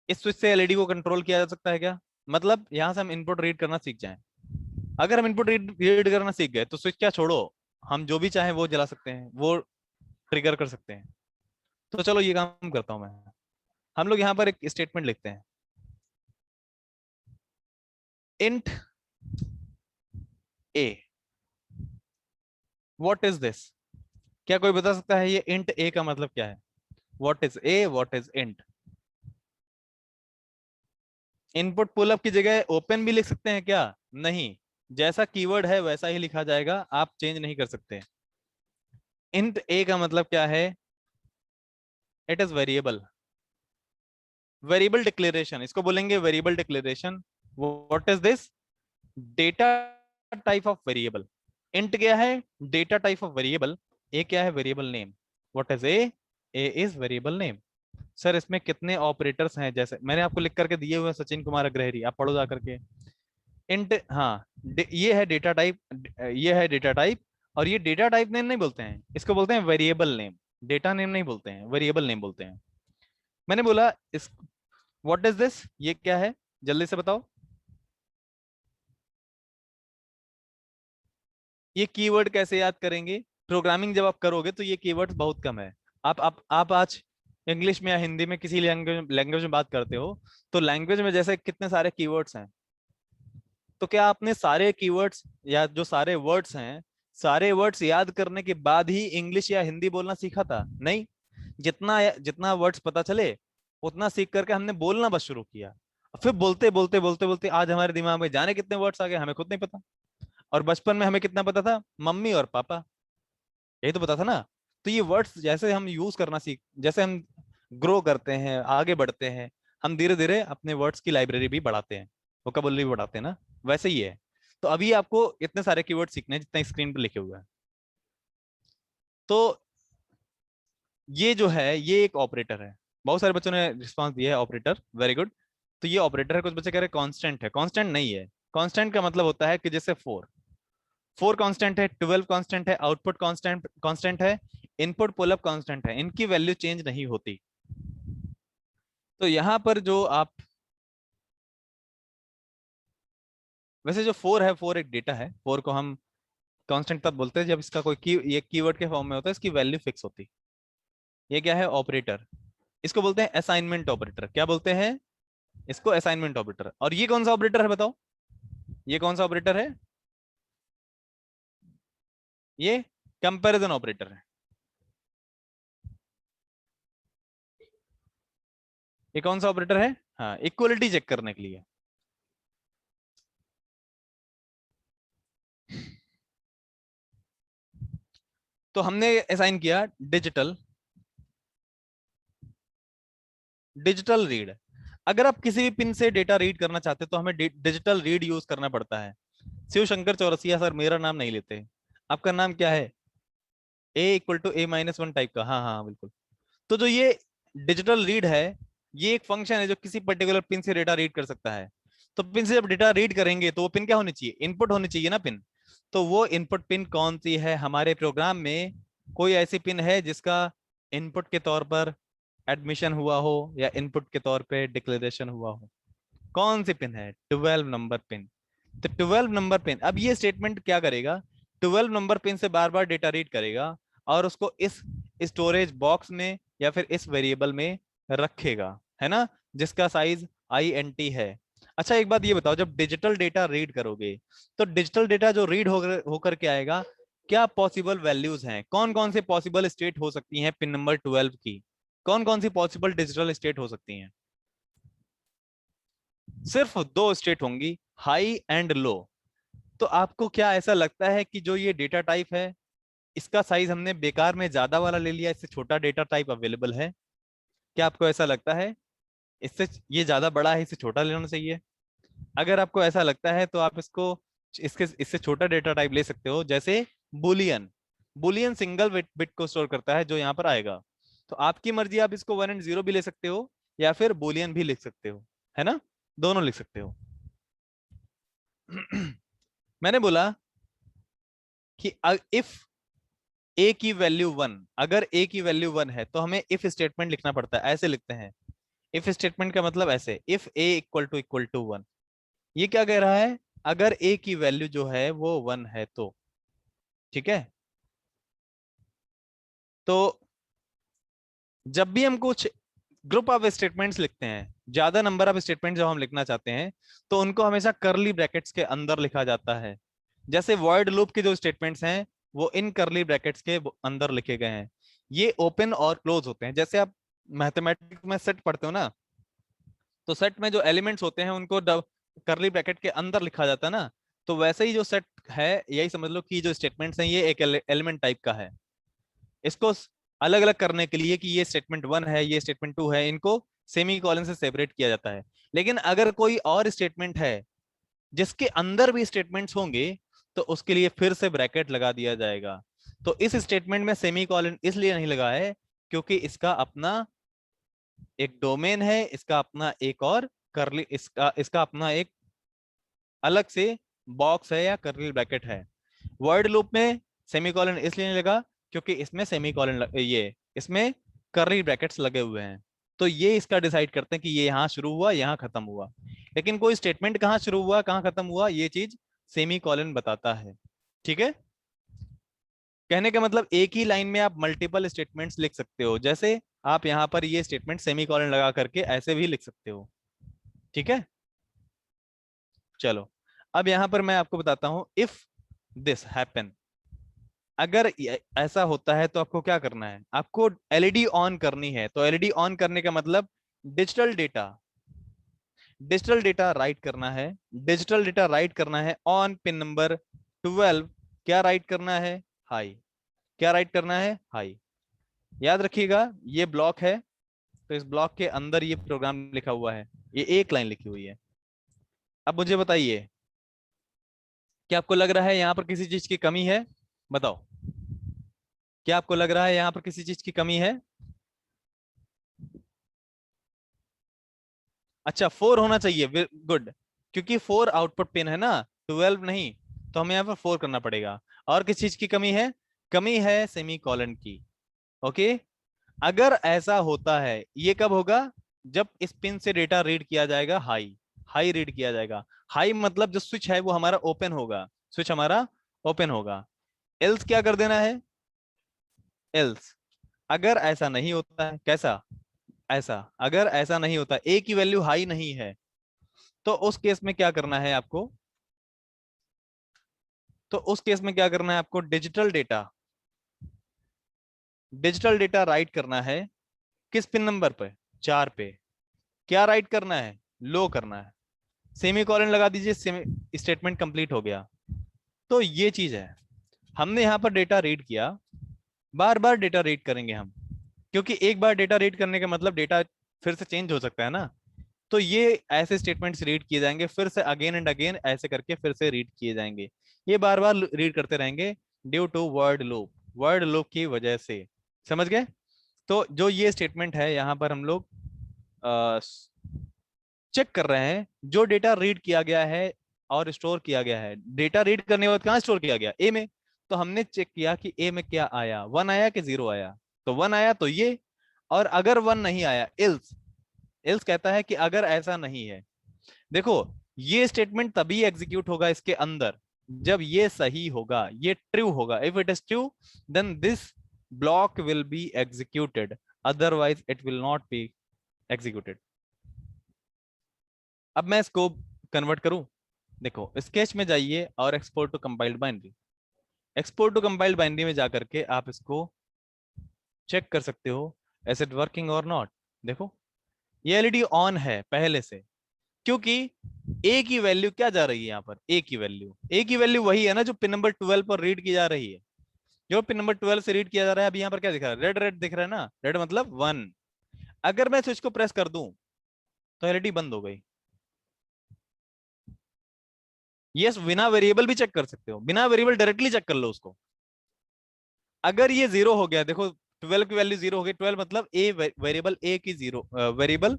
इस स्विच से एलईडी को कंट्रोल किया जा सकता है क्या? मतलब यहां से हम इनपुट रीड करना सीख जाएं। अगर हम इनपुट रीड करना सीख गए तो स्विच क्या छोड़ो, हम जो भी चाहे वो जला सकते हैं, वो ट्रिगर कर सकते हैं। तो चलो ये काम करता हूं मैं। हम लोग यहाँ पर एक स्टेटमेंट लिखते हैं, int A. What is this? क्या कोई बता सकता है ये इंट ए का मतलब क्या है? What is a, what is int? Input pull up की जगह ओपन भी लिख सकते हैं क्या? नहीं, जैसा कीवर्ड है वैसा ही लिखा जाएगा, आप चेंज नहीं कर सकते। इंट ए का मतलब क्या है? It is variable. Variable declaration, इसको बोलेंगे variable declaration. What is this? Data type of variable. Int क्या है? Data type of variable. A क्या है? Variable name. What is A? A is variable name. Sir इसमें कितने ऑपरेटर्स हैं? जैसे मैंने आपको लिख करके दिए हुए हैं, सचिन कुमार अग्रहरी, आप पढ़ो जा करके। इंट, हाँ, ये है डेटा टाइप, ये है डेटा टाइप। और ये डेटा टाइप नेम नहीं बोलते हैं, इसको बोलते हैं वेरिएबल नेम। डेटा नेम नहीं बोलते हैं, वेरिएबल नेम बोलते हैं। मैंने बोला इस व्हाट इज दिस, ये क्या है? जल्दी से बताओ। ये कीवर्ड कैसे याद करेंगे? प्रोग्रामिंग जब आप करोगे तो ये कीवर्ड्स बहुत कम है। आप आज इंग्लिश में या हिंदी में किसी लैंग्वेज में बात करते हो, तो लैंग्वेज में जैसे कितने सारे कीवर्ड्स हैं, तो क्या आपने सारे कीवर्ड्स या जो सारे वर्ड्स हैं, सारे वर्ड्स याद करने के बाद ही इंग्लिश या हिंदी बोलना सीखा था? नहीं, जितना जितना वर्ड्स पता चले उतना सीख करके हमने बोलना बस शुरू किया। फिर बोलते बोलते बोलते बोलते आज हमारे दिमाग में जाने कितने वर्ड्स आ गए, हमें खुद नहीं पता। और बचपन में हमें कितना पता था? मम्मी और पापा, यही तो पता था ना। तो ये वर्ड्स जैसे हम यूज करना सीख, जैसे हम ग्रो करते हैं, आगे बढ़ते हैं, हम धीरे धीरे अपने वर्ड्स की लाइब्रेरी भी बढ़ाते हैं, वोकैबुलरी भी बढ़ाते हैं ना, वैसे ही है। तो अभी आपको इतने सारे कीवर्ड सीखने हैं जितने स्क्रीन पर लिखे हुए हैं। तो ये जो है ये एक ऑपरेटर है। बहुत सारे बच्चों ने रिस्पांस दिया है ऑपरेटर, वेरी गुड। तो ये ऑपरेटर है। कुछ बच्चे कह रहे हैं कांस्टेंट है। कांस्टेंट नहीं है। कांस्टेंट का मतलब होता है कि जैसे फोर, फोर कांस्टेंट है, 12 कांस्टेंट है, आउटपुट कांस्टेंट कांस्टेंट है, इनपुट पुलअप कांस्टेंट है, इनकी वैल्यू चेंज नहीं होती। तो यहां पर जो आप, वैसे जो फोर है, फोर एक डेटा है। फोर को हम कांस्टेंट तब बोलते हैं जब इसका कोई ये कीवर्ड के फॉर्म में होता है, इसकी वैल्यू फिक्स होती। ये क्या है? ऑपरेटर। इसको बोलते हैं असाइनमेंट ऑपरेटर। क्या बोलते हैं इसको? Assignment operator. और ये कौन सा ऑपरेटर है बताओ? ये कौन सा ऑपरेटर है? ये कंपैरिजन ऑपरेटर है। ये कौन सा ऑपरेटर है? हाँ, इक्वलिटी चेक करने के लिए। तो हमने असाइन किया डिजिटल, डिजिटल रीड। अगर आप किसी भी पिन से डेटा रीड करना चाहते हैं तो हमें डिजिटल रीड यूज करना पड़ता है। शिव शंकर चौरसिया सर, मेरा नाम नहीं लेते। आपका नाम क्या है? A equal to A minus one type का। हाँ हाँ बिल्कुल। तो जो ये डिजिटल रीड है, ये एक फंक्शन है जो किसी पर्टिकुलर पिन से डेटा रीड कर सकता है। तो पिन से जब डेटा रीड करेंगे तो वो पिन क्या होनी चाहिए? इनपुट होनी चाहिए ना पिन। तो वो इनपुट पिन कौन सी है? हमारे प्रोग्राम में कोई ऐसी पिन है जिसका इनपुट के तौर पर एडमिशन हुआ हो या इनपुट के तौर पे डिक्लेरेशन हुआ हो? कौन सी पिन है? 12 नंबर पिन। तो 12 नंबर पिन, अब ये स्टेटमेंट क्या करेगा? 12 नंबर पिन से बार बार डेटा रीड करेगा और उसको इस स्टोरेज बॉक्स में या फिर इस वेरिएबल में रखेगा, है ना, जिसका साइज INT है। अच्छा एक बात ये बताओ, जब डिजिटल डेटा रीड करोगे तो डिजिटल डेटा जो रीड होकर के आएगा, क्या पॉसिबल वैल्यूज हैं? कौन कौन से पॉसिबल स्टेट हो सकती हैं पिन नंबर 12 की? कौन कौन सी पॉसिबल डिजिटल स्टेट हो सकती हैं? सिर्फ दो स्टेट होंगी, हाई एंड लो। तो आपको क्या ऐसा लगता है कि जो ये डेटा टाइप है, इसका साइज हमने बेकार में ज्यादा वाला ले लिया, इससे छोटा डेटा टाइप अवेलेबल है? क्या आपको ऐसा लगता है इससे ये ज्यादा बड़ा है, इससे छोटा लेना चाहिए? अगर आपको ऐसा लगता है तो आप इसको इसके इससे छोटा डेटा टाइप ले सकते हो, जैसे बुलियन। बुलियन सिंगल बिट को स्टोर करता है जो यहाँ पर आएगा। तो आपकी मर्जी, आप इसको 1 and 0 भी ले सकते हो या फिर बुलियन भी लिख सकते हो, है ना, दोनों लिख सकते हो। मैंने बोला कि इफ ए की वैल्यू 1, अगर ए की वैल्यू 1 है तो हमें इफ स्टेटमेंट लिखना पड़ता है। ऐसे लिखते हैं इफ स्टेटमेंट का मतलब, ऐसे इफ ए इक्वल टू 1। ये क्या कह रहा है? अगर ए की वैल्यू जो है वो 1 है तो, ठीक है। तो जब भी हम कुछ ग्रुप ऑफ स्टेटमेंट्स लिखते हैं, ज्यादा नंबर ऑफ स्टेटमेंट जब हम लिखना चाहते हैं, तो उनको हमेशा करली ब्रैकेट्स के अंदर लिखा जाता है। जैसे वॉइड लूप के जो स्टेटमेंट्स हैं वो इन करली ब्रैकेट्स के अंदर लिखे गए हैं। ये ओपन और क्लोज होते हैं। जैसे आप मैथमेटिक्स में सेट पढ़ते हो ना, तो सेट में जो एलिमेंट्स होते हैं उनको करली ब्रैकेट के अंदर लिखा जाता है ना, तो वैसे ही जो सेट है, यही समझ लो कि जो स्टेटमेंट्स हैं ये एक एलिमेंट टाइप का है। इसको अलग अलग करने के लिए कि ये स्टेटमेंट 1 है, ये स्टेटमेंट 2 है, इनको सेमी कॉलन से सेपरेट किया जाता है। लेकिन अगर कोई और स्टेटमेंट है जिसके अंदर भी स्टेटमेंट्स होंगे, तो उसके लिए फिर से ब्रैकेट लगा दिया जाएगा। तो इस स्टेटमेंट में सेमी कॉलन इसलिए नहीं लगा है क्योंकि इसका अपना एक डोमेन है, इसका अपना एक और करली, इसका इसका अपना एक अलग से बॉक्स है या करली ब्रैकेट है। वर्ड लूप में सेमीकोलन इसलिए नहीं लगा क्योंकि इसमें सेमीकोलन ये इसमें करली ब्रैकेट्स लगे हुए हैं। तो ये इसका डिसाइड करते हैं कि ये यहाँ शुरू हुआ, यहाँ खत्म हुआ। लेकिन कोई स्टेटमेंट कहाँ शुरू हुआ, कहाँ खत्म हुआ, ये चीज सेमीकोलन बताता है। ठीक है। कहने का मतलब एक ही लाइन में आप मल्टीपल स्टेटमेंट्स लिख सकते हो। जैसे आप यहाँ पर ये स्टेटमेंट सेमीकोलन लगा करके ऐसे भी लिख सकते हो। ठीक है। चलो, अब यहां पर मैं आपको बताता हूं, इफ दिस हैपन, अगर ऐसा होता है तो आपको क्या करना है, आपको एलईडी ऑन करनी है। तो एलईडी ऑन करने का मतलब digital data, digital data right करना है। डिजिटल डेटा राइट करना है ऑन पिन नंबर 12। क्या राइट करना है? हाई। क्या राइट करना है? हाई। याद रखिएगा ये ब्लॉक है, तो इस ब्लॉक के अंदर ये प्रोग्राम लिखा हुआ है, ये एक लाइन लिखी हुई है। अब मुझे बताइए, क्या आपको लग रहा है यहां पर किसी चीज की कमी है? बताओ, क्या आपको लग रहा है यहां पर किसी चीज की कमी है? अच्छा, 4 होना चाहिए, गुड। क्योंकि 4 आउटपुट पिन है ना, 12 नहीं, तो हमें यहाँ पर 4 करना पड़ेगा। और किस चीज की कमी है? कमी है सेमी कॉलन की। ओके। अगर ऐसा होता है, ये कब होगा? जब इस पिन से डेटा रीड किया जाएगा हाई, हाई रीड किया जाएगा। हाई मतलब जो स्विच है वो हमारा ओपन होगा, स्विच हमारा ओपन होगा। एल्स क्या कर देना है? एल्स अगर ऐसा नहीं होता है, कैसा? ऐसा अगर ऐसा नहीं होता, ए की वैल्यू हाई नहीं है, तो उस केस में क्या करना है आपको? तो उस केस में क्या करना है आपको? Digital data, digital data right करना है। किस पिन नंबर पे? 4 पे। क्या राइट करना है? लो करना है। सेमी कॉलन लगा दीजिए, स्टेटमेंट कंप्लीट हो गया। तो ये चीज है, हमने यहां पर डेटा रीड किया, बार बार डेटा रीड करेंगे हम, क्योंकि एक बार डेटा रीड करने का मतलब डेटा फिर से चेंज हो सकता है ना। तो ये ऐसे स्टेटमेंट्स रीड किए जाएंगे, फिर से अगेन एंड अगेन ऐसे करके फिर से रीड किए जाएंगे। ये बार बार रीड करते रहेंगे due to void loop, void loop की वजह से। समझ गए? तो जो ये स्टेटमेंट है यहाँ पर हम लोग चेक कर रहे हैं, जो डेटा रीड किया गया है और स्टोर किया गया है। डेटा रीड करने के बाद कहाँ स्टोर किया गया? ए में। तो हमने चेक किया कि ए में क्या आया, 1 आया कि 0 आया? तो 1 आया तो ये। और अगर 1 नहीं आया, इल्स, इल्स कहता है कि अगर ऐसा नहीं है। देखो, ये स्टेटमेंट तभी एग्जीक्यूट होगा इसके अंदर जब ये सही होगा, ये ट्रू होगा। If it is true, then this block will be executed, otherwise it will not be executed. अब मैं इसको कन्वर्ट करूं। देखो, स्केच में जाइए और export to compiled binary, export to compiled binary में जाकर के आप इसको चेक कर सकते हो, इज इट वर्किंग और नॉट। देखो, ये एलईडी ऑन है पहले से, क्योंकि ए की वैल्यू क्या जा रही है यहाँ पर? ए की वैल्यू, ए की वैल्यू वही है ना जो पिन नंबर 12 पर रीड की जा रही है। जो पिन नंबर 12 से रीड किया जा रहा है, अभी यहाँ पर क्या दिख रहा है? रेड रेड दिख रहा है ना, रेड मतलब 1। अगर मैं स्विच को प्रेस कर दूं तो एलईडी बंद हो गई। यस, बिना वेरिएबल भी चेक कर सकते हो, बिना वेरिएबल डायरेक्टली चेक कर लो उसको। अगर ये 0 हो गया, देखो 12 की वैल्यू 0 हो गई, 12 मतलब ए, वेरिएबल ए की 0, वेरिएबल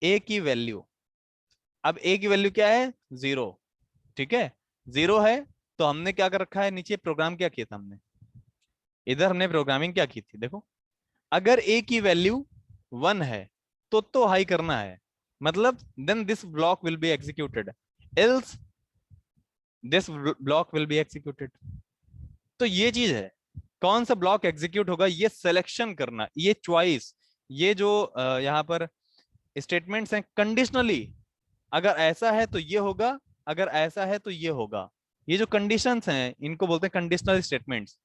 ए की वैल्यू। अब ए की वैल्यू क्या है? 0। ठीक है, 0 है। तो हमने क्या कर रखा है? नीचे प्रोग्राम क्या किया था हमने? इधर हमने प्रोग्रामिंग क्या की थी? देखो, अगर ए की वैल्यू 1 है तो हाई करना है, मतलब then this block will be executed. Else this block will be executed. तो ये चीज है, कौन सा ब्लॉक एग्जीक्यूट होगा ये सिलेक्शन करना, ये चॉइस, ये जो यहाँ पर स्टेटमेंट्स हैं कंडीशनली, अगर ऐसा है तो ये होगा, अगर ऐसा है तो ये होगा। ये जो कंडीशंस हैं इनको बोलते हैं कंडीशनल स्टेटमेंट्स।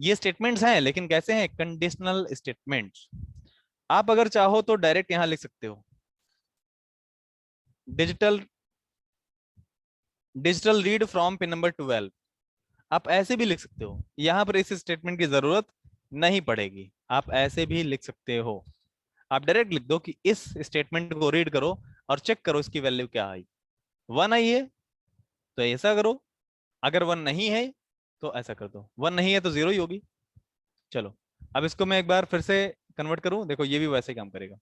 ये स्टेटमेंट्स हैं लेकिन कैसे हैं, कंडीशनल स्टेटमेंट्स। आप अगर चाहो तो डायरेक्ट यहां लिख सकते हो digital digital read from pin number 12, आप ऐसे भी लिख सकते हो, यहां पर इस स्टेटमेंट की जरूरत नहीं पड़ेगी, आप ऐसे भी लिख सकते हो। आप डायरेक्ट लिख दो कि इस स्टेटमेंट को रीड करो और चेक करो इसकी वैल्यू क्या आई, 1 आई है तो ऐसा करो, अगर 1 नहीं है तो ऐसा कर दो, 1 नहीं है तो 0 ही होगी। चलो अब इसको मैं एक बार फिर से कन्वर्ट करूं, देखो ये भी वैसे ही काम करेगा।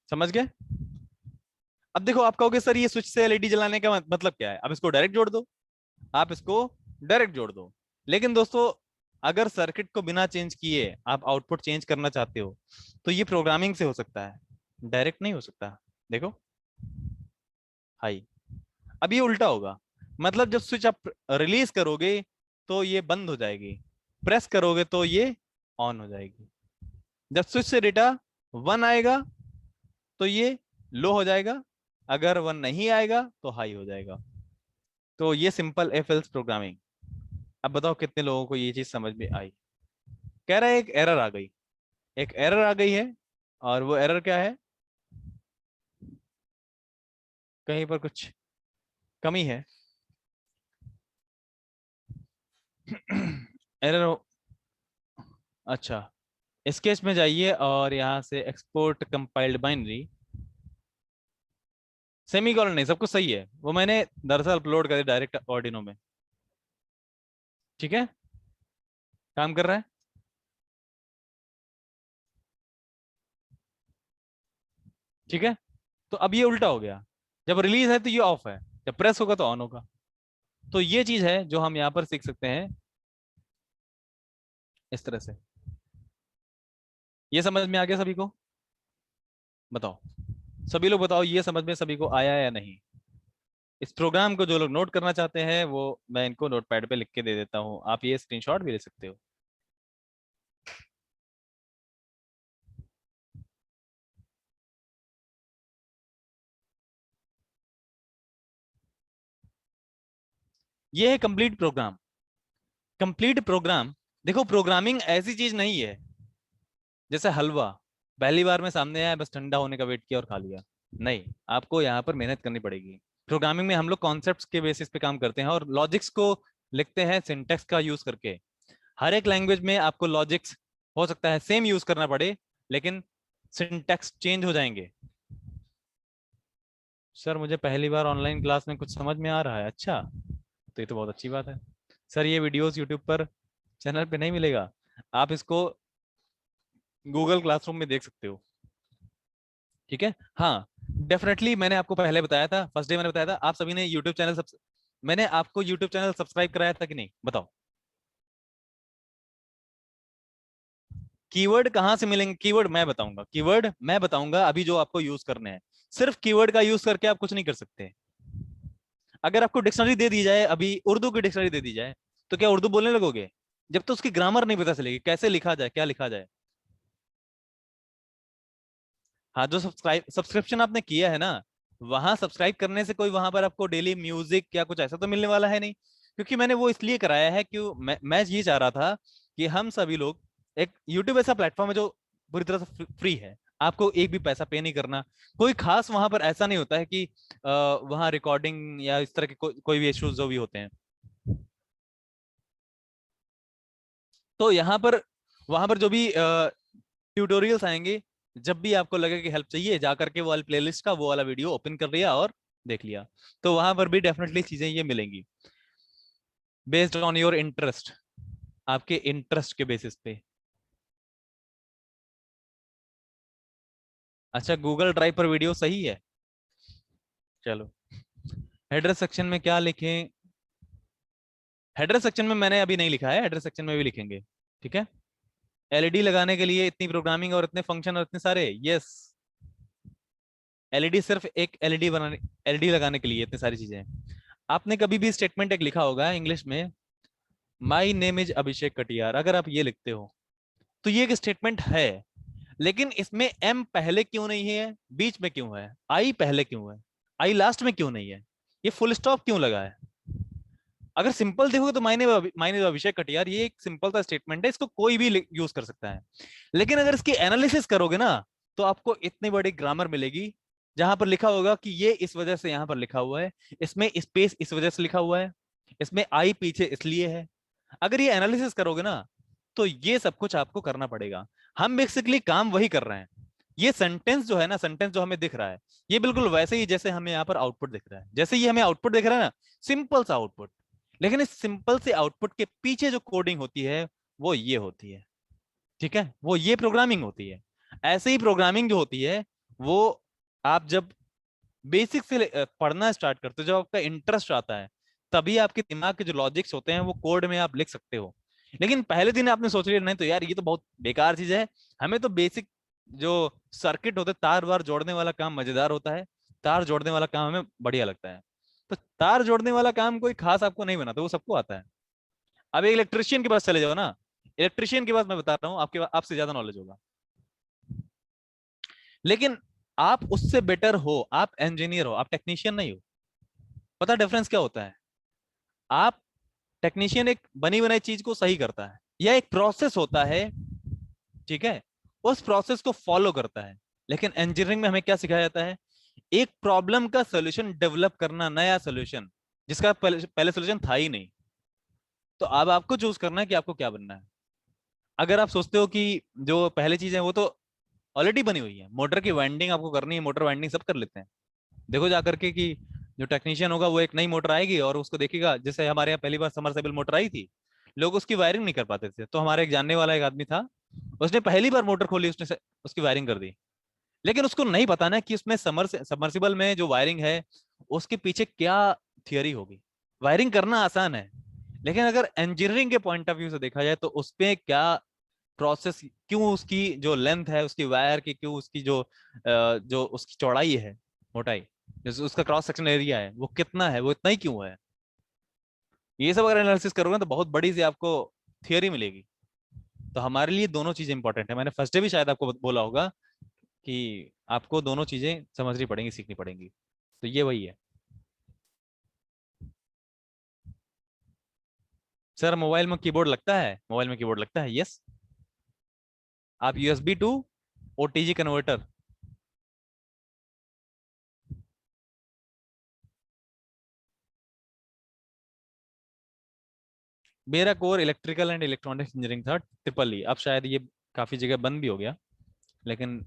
समझ गए? अब देखो आप कहोगे सर ये स्विच से एलईडी जलाने का मतलब क्या है, अब इसको डायरेक्ट जोड़ दो, आप इसको डायरेक्ट जोड़ दो। लेकिन दोस्तों अगर सर्किट को बिना चेंज किए आप आउटपुट चेंज करना चाहते हो तो ये प्रोग्रामिंग से हो सकता है, डायरेक्ट नहीं हो सकता। देखो हाई, अब ये उल्टा होगा, मतलब जब स्विच आप रिलीज करोगे तो ये बंद हो जाएगी, प्रेस करोगे तो ये ऑन हो जाएगी। जब स्विच से डेटा 1 आएगा तो ये लो हो जाएगा, अगर 1 नहीं आएगा तो हाई हो जाएगा। तो ये सिंपल इफ एल्स प्रोग्रामिंग। अब बताओ कितने लोगों को ये चीज समझ में आई? कह रहा है एक एरर आ गई, एक एरर आ गई है, और वो एरर क्या है, कहीं पर कुछ कमी है। एरर, अच्छा स्केच में जाइए और यहां से एक्सपोर्ट कंपाइल्ड बाइनरी, सेमीकोलन नहीं, सब कुछ सही है, वो मैंने दरअसल अपलोड कर दिया डायरेक्ट ऑर्डिनो में। ठीक है, काम कर रहा है। ठीक है, तो अब ये उल्टा हो गया, जब रिलीज है तो ये ऑफ है, जब प्रेस होगा तो ऑन होगा। तो ये चीज है जो हम यहाँ पर सीख सकते हैं इस तरह से। ये समझ में आ गया सभी को? बताओ, सभी लोग बताओ ये समझ में सभी को आया या नहीं? इस प्रोग्राम को जो लोग नोट करना चाहते हैं वो मैं इनको नोटपैड पे लिख के दे देता हूँ, आप ये स्क्रीनशॉट भी ले सकते हो। ये है कंप्लीट प्रोग्राम। कंप्लीट प्रोग्राम, देखो प्रोग्रामिंग ऐसी चीज नहीं है जैसे हलवा, पहली बार में सामने आया बस ठंडा होने का वेट किया और खा लिया। नहीं, आपको यहाँ पर मेहनत करनी पड़ेगी। प्रोग्रामिंग में हम लोग कॉन्सेप्ट्स के बेसिस पे काम करते हैं और लॉजिक्स को लिखते हैं सिंटेक्स का यूज करके। हर एक लैंग्वेज में आपको लॉजिक्स हो सकता है सेम यूज करना पड़े, लेकिन सिंटेक्स चेंज हो जाएंगे। सर मुझे पहली बार ऑनलाइन क्लास में कुछ समझ में आ रहा है, अच्छा तो ये तो बहुत अच्छी बात है। सर ये वीडियोस यूट्यूब पर चैनल पे नहीं मिलेगा, आप इसको गूगल क्लासरूम में देख सकते हो। ठीक है, हाँ डेफिनेटली, मैंने आपको पहले बताया था, फर्स्ट डे मैंने बताया था, आप सभी ने यूट्यूब चैनल मैंने आपको यूट्यूब चैनल सब्सक्राइब कराया था कि नहीं, बताओ। कीवर्ड कहाँ से मिलेंगे, कीवर्ड मैं बताऊंगा, कीवर्ड मैं बताऊंगा अभी जो आपको यूज करने हैं। सिर्फ कीवर्ड का यूज करके आप कुछ नहीं कर सकते। अगर आपको डिक्शनरी दे दी जाए, अभी उर्दू की डिक्शनरी दे दी जाए, तो क्या उर्दू बोलने लगोगे? जब तो उसकी ग्रामर नहीं पता चलेगी, कैसे लिखा जाए, क्या लिखा जाए। हाँ, जो सब्सक्रिप्शन आपने किया है ना, वहां सब्सक्राइब करने से कोई वहां पर आपको डेली म्यूजिक या कुछ ऐसा तो मिलने वाला है नहीं। क्योंकि मैंने वो इसलिए कराया है कि मैं ये चाह रहा था कि हम सभी लोग, एक यूट्यूब ऐसा प्लेटफॉर्म है जो पूरी तरह से फ्री है, आपको एक भी पैसा पे नहीं करना। कोई खास वहां पर ऐसा नहीं होता है कि वहां रिकॉर्डिंग या इस तरह के कोई भी इश्यूज जो भी होते हैं। तो यहाँ पर वहां पर जो भी ट्यूटोरियल्स आएंगे, जब भी आपको लगे कि हेल्प चाहिए, जाकर के वो वाला प्लेलिस्ट का वो वाला वीडियो ओपन कर लिया और देख लिया, तो वहां पर भी डेफिनेटली चीजें ये मिलेंगी बेस्ड ऑन योर इंटरेस्ट, आपके इंटरेस्ट के बेसिस पे। अच्छा, गूगल ड्राइव पर वीडियो सही है। चलो, हेडर सेक्शन में क्या लिखें? हेडर सेक्शन में मैंने अभी नहीं लिखा है, हेडर सेक्शन में भी लिखेंगे। ठीक है, एलईडी लगाने के लिए इतनी प्रोग्रामिंग और इतने फंक्शन और इतने सारे, यस एलईडी सिर्फ एक एलईडी बनाने, एलईडी लगाने के लिए इतनी सारी चीजें हैं। आपने कभी भी स्टेटमेंट एक लिखा होगा इंग्लिश में, माई नेम इज अभिषेक कटियार, अगर आप ये लिखते हो तो ये एक स्टेटमेंट है, लेकिन इसमें एम पहले क्यों नहीं है, बीच में क्यों है, आई पहले क्यों है, आई लास्ट में क्यों नहीं है, ये फुल स्टॉप क्यों लगा है? अगर सिंपल देखोगे तो माय नेम इज अभिषेक कटियार, ये एक सिंपल सा स्टेटमेंट है, इसको कोई भी यूज कर सकता है। लेकिन अगर इसकी एनालिसिस करोगे ना, तो आपको इतनी बड़ी ग्रामर मिलेगी, जहां पर लिखा होगा कि ये इस वजह से यहां पर लिखा हुआ है, इसमें स्पेस इस वजह से लिखा हुआ है, इसमें आई पीछे इसलिए है। अगर ये एनालिसिस करोगे ना, तो ये सब कुछ आपको करना पड़ेगा। हम बेसिकली काम वही कर रहे हैं। ये सेंटेंस जो है ना, सेंटेंस जो हमें दिख रहा है, ये बिल्कुल वैसे ही जैसे हमें यहाँ पर आउटपुट दिख रहा है, जैसे ये हमें आउटपुट दिख रहा है ना, सिंपल सा आउटपुट। लेकिन इस सिंपल से आउटपुट के पीछे जो कोडिंग होती है वो ये होती है, ठीक है, वो ये प्रोग्रामिंग होती है। ऐसे ही प्रोग्रामिंग जो होती है वो आप जब बेसिक से पढ़ना स्टार्ट करते हो, जब आपका इंटरेस्ट आता है, तभी आपके दिमाग के जो लॉजिक्स होते हैं वो कोड में आप लिख सकते हो। लेकिन पहले दिन आपने सोच लिया नहीं तो यार ये तो बहुत बेकार चीज है, हमें तो बेसिक जो सर्किट होते, तार वार जोड़ने वाला काम मजेदार होता है, तार जोड़ने वाला काम हमें बढ़िया लगता है। तो तार जोड़ने वाला काम कोई खास आपको नहीं बनाता, वो सबको आता है। अब एक इलेक्ट्रिशियन के पास चले जाओ ना, इलेक्ट्रिशियन के पास मैं बता रहा हूँ, आपके आपसे ज्यादा नॉलेज होगा, लेकिन आप उससे बेटर हो, आप इंजीनियर हो, आप टेक्नीशियन नहीं हो। पता डिफरेंस क्या होता है? आप टेक्नीशियन एक बनी बनाई चीज को सही करता है, यह एक प्रोसेस होता है, ठीक है, उस प्रोसेस को फॉलो करता है। लेकिन इंजीनियरिंग में हमें क्या सिखाया जाता है? एक प्रॉब्लम का सोल्यूशन डेवलप करना, नया सोल्यूशन, जिसका पहले सोल्यूशन था ही नहीं। तो अब आपको चूज करना है कि आपको क्या बनना है। अगर आप सोचते हो कि जो पहले चीज है वो तो ऑलरेडी बनी हुई है, मोटर की वाइंडिंग आपको करनी है, मोटर वाइंडिंग सब कर लेते हैं। देखो जाकर के कि जो टेक्नीशियन होगा वो एक नई मोटर आएगी और उसको देखेगा, जैसे हमारे यहाँ पहली बार समरसेबल मोटर आई थी, लोग उसकी वायरिंग नहीं कर पाते थे, तो हमारे एक जानने वाला एक आदमी था, उसने पहली बार मोटर खोली, उसने उसकी वायरिंग कर दी। लेकिन उसको नहीं पता ना कि उसमें सबमर्सिबल में जो वायरिंग है उसके पीछे क्या थियरी होगी। वायरिंग करना आसान है, लेकिन अगर इंजीनियरिंग के पॉइंट ऑफ व्यू से देखा जाए तो उसपे क्या प्रोसेस, क्यों उसकी जो लेंथ है उसकी वायर की, क्यों उसकी जो उसकी चौड़ाई है, मोटाई, जैसे उसका क्रॉस सेक्शन एरिया है वो कितना है, वो इतना ही क्यों है, ये सब अगर एनालिसिस करोगे ना तो बहुत बड़ी सी आपको थियरी मिलेगी। तो हमारे लिए दोनों चीजें इंपॉर्टेंट है। मैंने फर्स्ट डे भी शायद आपको बोला होगा कि आपको दोनों चीजें समझनी पड़ेंगी, सीखनी पड़ेंगी। तो ये वही है। सर मोबाइल में कीबोर्ड लगता है, मोबाइल में कीबोर्ड लगता है, यस। आप यूएसबी टू ओटीजी कन्वर्टर, मेरा core electrical and electronics engineering था, ट्रिपल ई। अब शायद ये काफी जगह बंद भी हो गया, लेकिन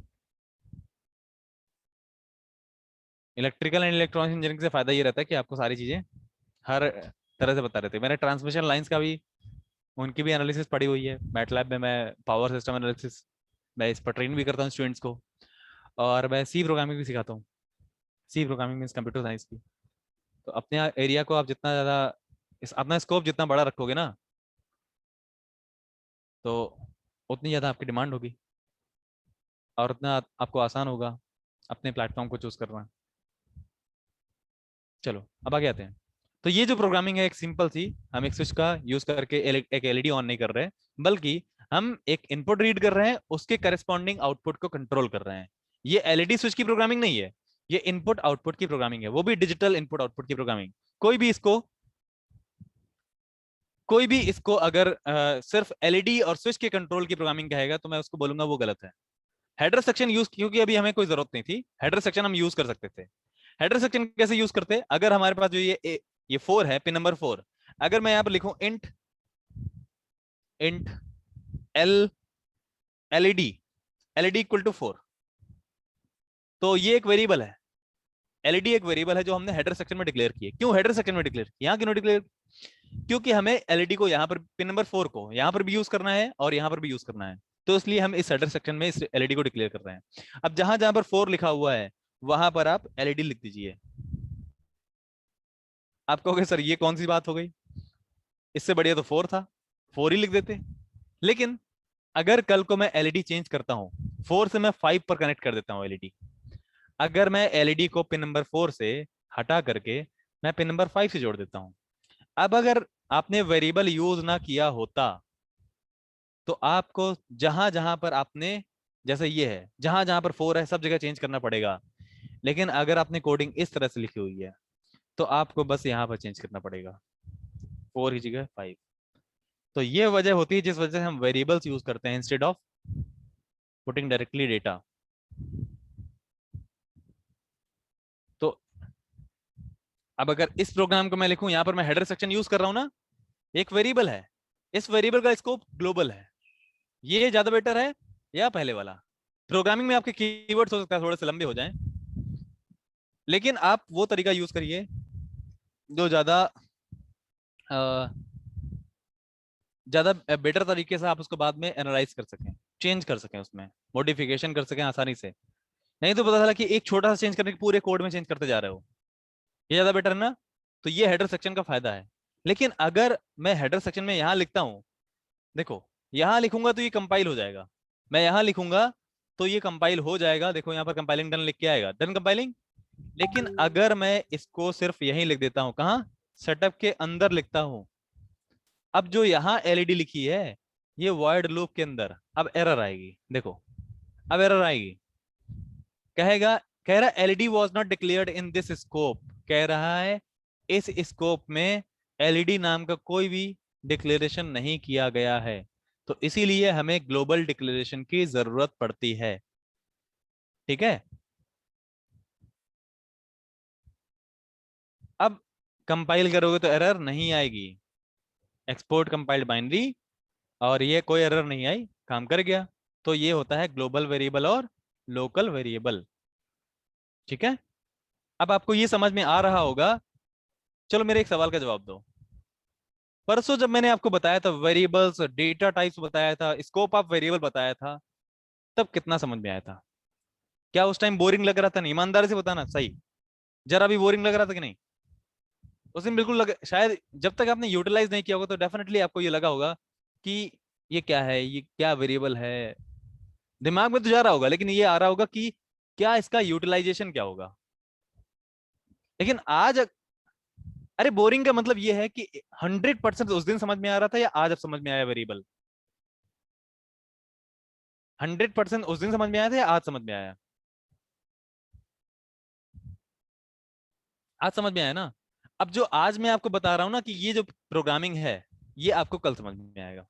इलेक्ट्रिकल एंड इलेक्ट्रॉनिक्स इंजीनियरिंग से फायदा ये रहता है कि आपको सारी चीजें हर तरह से बता रहते हैं। मैंने ट्रांसमिशन लाइंस का भी, उनकी भी एनालिसिस पढ़ी हुई है, मैटलैब में मैं पावर सिस्टम एनालिसिस, मैं इस पर ट्रेन भी करता हूँ स्टूडेंट्स को, और मैं सी प्रोग्रामिंग भी सिखाता हूँ। C programming means computer science की। तो अपने एरिया को आप जितना ज़्यादा, अपना स्कोप जितना बड़ा रखोगे ना, तो उतनी ज़्यादा आपकी डिमांड होगी और उतना आपको आसान होगा अपने प्लेटफॉर्म को चूज करना। चलो अब आगे आते हैं। तो ये जो प्रोग्रामिंग है एक सिंपल सी, हम एक स्विच का यूज करके एक एलईडी ऑन नहीं कर रहे हैं, बल्कि हम एक इनपुट रीड कर रहे हैं, उसके करस्पॉन्डिंग आउटपुट को कंट्रोल कर रहे हैं। ये एलईडी स्विच की प्रोग्रामिंग नहीं है, ये इनपुट आउटपुट की प्रोग्रामिंग है, वो भी डिजिटल इनपुट आउटपुट की प्रोग्रामिंग। कोई भी इसको अगर सिर्फ एलईडी और स्विच के कंट्रोल की प्रोग्रामिंग कहेगा तो मैं उसको बोलूंगा वो गलत है। हेडर सेक्शन यूज, क्योंकि अभी हमें कोई जरूरत नहीं थी, हेडर सेक्शन हम यूज कर सकते थे। हेडर सेक्शन कैसे यूज करते हैं? अगर हमारे पास जो ये 4 है, पिन नंबर 4, अगर मैं यहाँ पर लिखूं int int L LED, LED equal to 4, तो ये एक वेरिएबल है। एलईडी एक वेरिएबल है जो हमने हेडर सेक्शन में डिक्लेयर किया। क्यों हेडर सेक्शन में डिक्लेयर किया, यहाँ क्यों डिक्लेयर? क्योंकि हमें एलईडी को यहाँ पर पिन नंबर 4 को यहाँ पर भी यूज करना है और यहाँ पर भी यूज करना है, तो इसलिए हम इस हेडर सेक्शन में इस एलईडी को डिक्लेयर कर रहे हैं। अब जहां जहां पर 4 लिखा हुआ है वहां पर आप एलईडी लिख दीजिए। आप कहोगे सर ये कौन सी बात हो गई, इससे बढ़िया तो 4 था, 4 ही लिख देते। लेकिन अगर कल को मैं एलईडी चेंज करता हूं, 4 से मैं 5 पर कनेक्ट कर देता हूं एलईडी, अगर मैं एलईडी को पिन नंबर 4 से हटा करके मैं पिन नंबर 5 से जोड़ देता हूं। अब अगर आपने वेरिएबल यूज ना किया होता तो आपको जहां जहां पर आपने, जैसे ये है, जहां जहां पर 4 है सब जगह चेंज करना पड़ेगा। लेकिन अगर आपने कोडिंग इस तरह से लिखी हुई है तो आपको बस यहाँ पर चेंज करना पड़ेगा, 4 की जगह 5। तो ये वजह होती है जिस वजह से हम वेरिएबल्स यूज करते हैं instead of putting directly data. तो अब अगर इस प्रोग्राम को मैं लिखूं, यहां पर मैं हेडर सेक्शन यूज कर रहा हूं ना, एक वेरिएबल है, इस वेरिएबल का स्कोप ग्लोबल है। ये ज्यादा बेटर है या पहले वाला? प्रोग्रामिंग में आपके कीवर्ड्स हो सकता है थोड़े से लंबे हो जाएं, लेकिन आप वो तरीका यूज करिए जो ज्यादा ज्यादा बेटर तरीके से आप उसको बाद में एनालाइज कर सकें, चेंज कर सकें, उसमें मॉडिफिकेशन कर सकें आसानी से। नहीं तो पता चला कि एक छोटा सा चेंज करने के पूरे कोड में चेंज करते जा रहे हो, ये ज्यादा बेटर है ना। तो ये हेडर सेक्शन का फायदा है। लेकिन अगर मैं हेडर सेक्शन में यहां लिखता हूं, देखो यहां लिखूंगा तो ये कंपाइल हो जाएगा, मैं यहां लिखूंगा तो ये कंपाइल हो जाएगा। देखो यहां पर कंपाइलिंग डन लिख के आएगा, डन कंपाइलिंग। लेकिन अगर मैं इसको सिर्फ यहीं लिख देता हूं, कहां, सेटअप के अंदर लिखता हूं, अब जो यहाँ एलईडी लिखी है ये वॉइड लूप के अंदर, अब एरर आएगी। देखो अब एरर आएगी, कहेगा, कह रहा LED was not declared in this scope, कह रहा है इस स्कोप में एलईडी नाम का कोई भी डिक्लेरेशन नहीं किया गया है, तो इसीलिए हमें ग्लोबल डिक्लेरेशन की जरूरत पड़ती है। ठीक है। अब कंपाइल करोगे तो एरर नहीं आएगी, एक्सपोर्ट कंपाइल्ड बाइनरी, और ये कोई एरर नहीं आई, काम कर गया। तो ये होता है ग्लोबल वेरिएबल और लोकल वेरिएबल। ठीक है। अब आपको ये समझ में आ रहा होगा। चलो मेरे एक सवाल का जवाब दो। परसों जब मैंने आपको बताया था वेरिएबल्स, डेटा टाइप्स बताया था, स्कोप ऑफ वेरिएबल बताया था, तब कितना समझ में आया था? क्या उस टाइम बोरिंग लग रहा था? नहीं, ईमानदारी से बताना सही, जरा भी बोरिंग लग रहा था कि नहीं? उस दिन बिल्कुल लग, शायद जब तक आपने यूटिलाइज नहीं किया होगा तो डेफिनेटली आपको ये लगा होगा कि ये क्या है, ये क्या वेरिएबल है। दिमाग में तो जा रहा होगा, लेकिन ये आ रहा होगा कि क्या इसका यूटिलाइजेशन क्या होगा। लेकिन आज, अरे बोरिंग का मतलब ये है कि 100% उस दिन समझ में आ रहा था या आज अब समझ में आया वेरिएबल? 100% उस दिन समझ में आया था या आज समझ में आया? आज समझ में आया ना। अब जो आज मैं आपको बता रहा हूं ना कि ये जो प्रोग्रामिंग है ये आपको कल समझ में आएगा।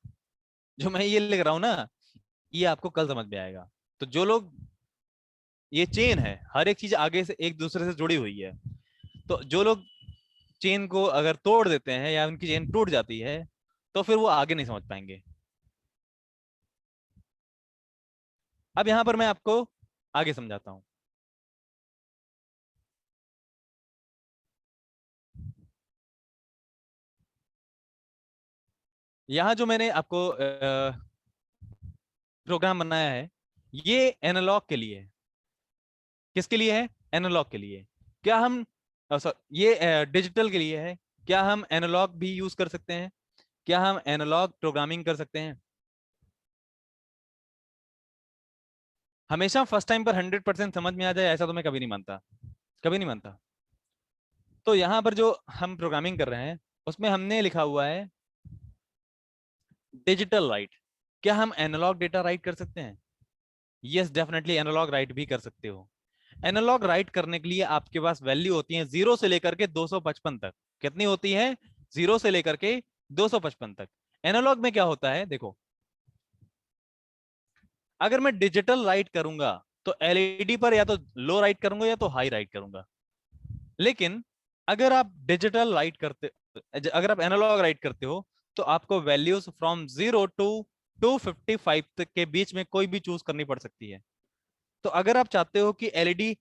जो मैं ये लिख रहा हूं ना ये आपको कल समझ में आएगा। तो जो लोग, ये चेन है, हर एक चीज आगे से एक दूसरे से जुड़ी हुई है। तो जो लोग चेन को अगर तोड़ देते हैं या उनकी चेन टूट जाती है तो फिर वो आगे नहीं समझ पाएंगे। अब यहां पर मैं आपको आगे समझाता हूं। यहां जो मैंने आपको प्रोग्राम बनाया है ये एनालॉग के लिए है। किसके लिए है? एनालॉग के लिए। क्या हम, ये डिजिटल के लिए है। क्या हम एनालॉग भी यूज कर सकते हैं? क्या हम एनालॉग प्रोग्रामिंग कर सकते हैं? हमेशा फर्स्ट टाइम पर 100% समझ में आ जाए ऐसा तो मैं कभी नहीं मानता, कभी नहीं मानता। तो यहां पर जो हम प्रोग्रामिंग कर रहे हैं उसमें हमने लिखा हुआ है डिजिटल राइट। क्या हम एनालॉग डेटा राइट कर सकते हैं? यस, डेफिनेटली एनालॉग राइट भी कर सकते हो। एनालॉग राइट करने के लिए आपके पास वैल्यू होती है 0 से लेकर के 255 तक। कितनी होती है? 0 से लेकर के 255 तक। एनालॉग में क्या होता है देखो, अगर मैं डिजिटल राइट करूंगा तो एलईडी पर या तो लो राइट करूंगा या तो हाई राइट करूंगा। लेकिन अगर आप डिजिटल राइट करते, अगर आप एनालॉग राइट करते हो तो आपको वैल्यूज फ्रॉम 0 टू 255 तक के बीच में कोई भी चूज करनी पड़ सकती है। तो अगर आप चाहते हो कि एलईडी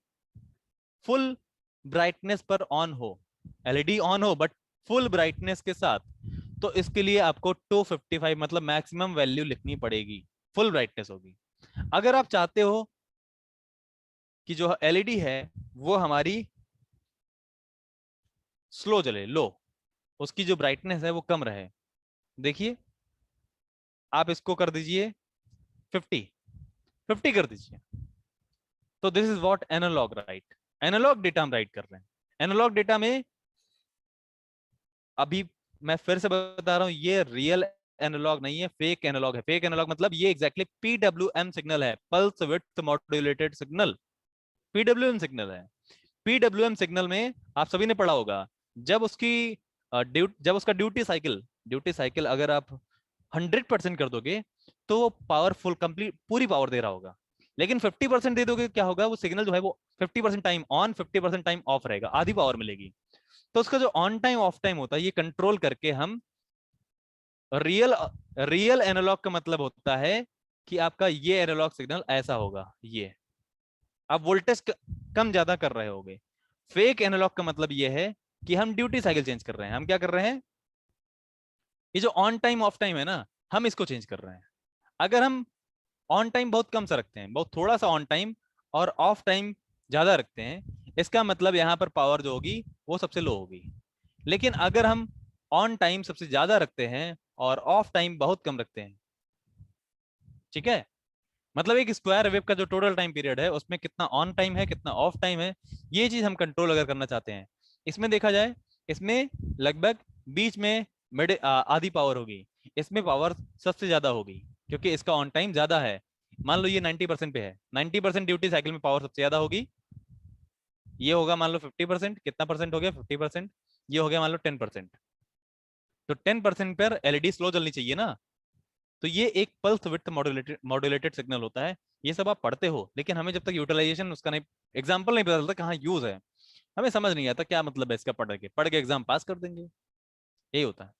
फुल ब्राइटनेस पर ऑन हो, एलईडी ऑन हो बट फुल ब्राइटनेस के साथ, तो इसके लिए आपको 255 मतलब मैक्सिमम वैल्यू लिखनी पड़ेगी, फुल ब्राइटनेस होगी। अगर आप चाहते हो कि जो एलईडी है वो हमारी स्लो जले, लो, उसकी जो ब्राइटनेस है वो कम रहे, देखिए आप इसको कर दीजिए 50, 50 कर दीजिए। तो this is what analogue write, analogue data हम राइट कर रहे हैं। एनालॉग डेटा में अभी मैं फिर से बता रहा हूं, ये रियल एनालॉग नहीं है, फेक एनालॉग है। फेक एनालॉग मतलब ये एग्जैक्टली पीडब्ल्यूएम सिग्नल है, pulse width modulated signal, PWM signal है। पीडब्ल्यूएम सिग्नल में आप सभी ने पढ़ा होगा, जब उसकी जब उसका ड्यूटी साइकिल अगर आप 100% कर दोगे तो वो पावरफुल कंप्लीट पूरी पावर दे रहा होगा। लेकिन 50% दे दोगे, क्या होगा, वो सिग्नल जो है वो 50% टाइम ऑन 50% टाइम ऑफ रहेगा, आधी पावर मिलेगी। तो उसका जो ऑन टाइम ऑफ टाइम होता है ये कंट्रोल करके हम रियल रियल एनालॉग का मतलब होता है कि आपका ये एनालॉग सिग्नल ऐसा होगा, ये आप वोल्टेज कम ज्यादा कर रहे होगे। फेक एनालॉग का मतलब ये है कि हम ड्यूटी साइकिल चेंज कर रहे हैं। हम क्या कर रहे हैं, ये जो ऑन टाइम ऑफ टाइम है ना, हम इसको चेंज कर रहे हैं। अगर हम ऑन टाइम बहुत कम सा रखते हैं, बहुत थोड़ा सा ऑन टाइम, और ऑफ टाइम ज्यादा रखते हैं, इसका मतलब यहाँ पर पावर जो होगी वो सबसे लो होगी। लेकिन अगर हम ऑन टाइम सबसे ज्यादा रखते हैं और ऑफ टाइम बहुत कम रखते हैं, ठीक है, मतलब एक स्क्वायर वेव का जो टोटल टाइम पीरियड है उसमें कितना ऑन टाइम है कितना ऑफ टाइम है, ये चीज हम कंट्रोल अगर करना चाहते हैं, इसमें देखा जाए, इसमें लगभग बीच में आधी पावर होगी, इसमें पावर सबसे ज्यादा होगी क्योंकि इसका ऑन टाइम ज्यादा है। मान लो ये 90% पे है, 90% ड्यूटी साइकिल में पावर सबसे ज्यादा होगी। ये होगा मान लो 50%, कितना परसेंट हो गया 50%, ये हो गया मान लो 10%। तो 10% पर एलईडी स्लो जलनी चाहिए ना, तो ये एक पल्स विड्थ मॉड्यूलेटेड सिग्नल होता है। ये सब आप पढ़ते हो, लेकिन हमें जब तक यूटिलाइजेशन उसका नहीं, एग्जाम्पल नहीं पता चलता कहाँ यूज है, हमें समझ नहीं आता क्या मतलब है इसका, पढ़ के एग्जाम पास कर देंगे, यही होता है।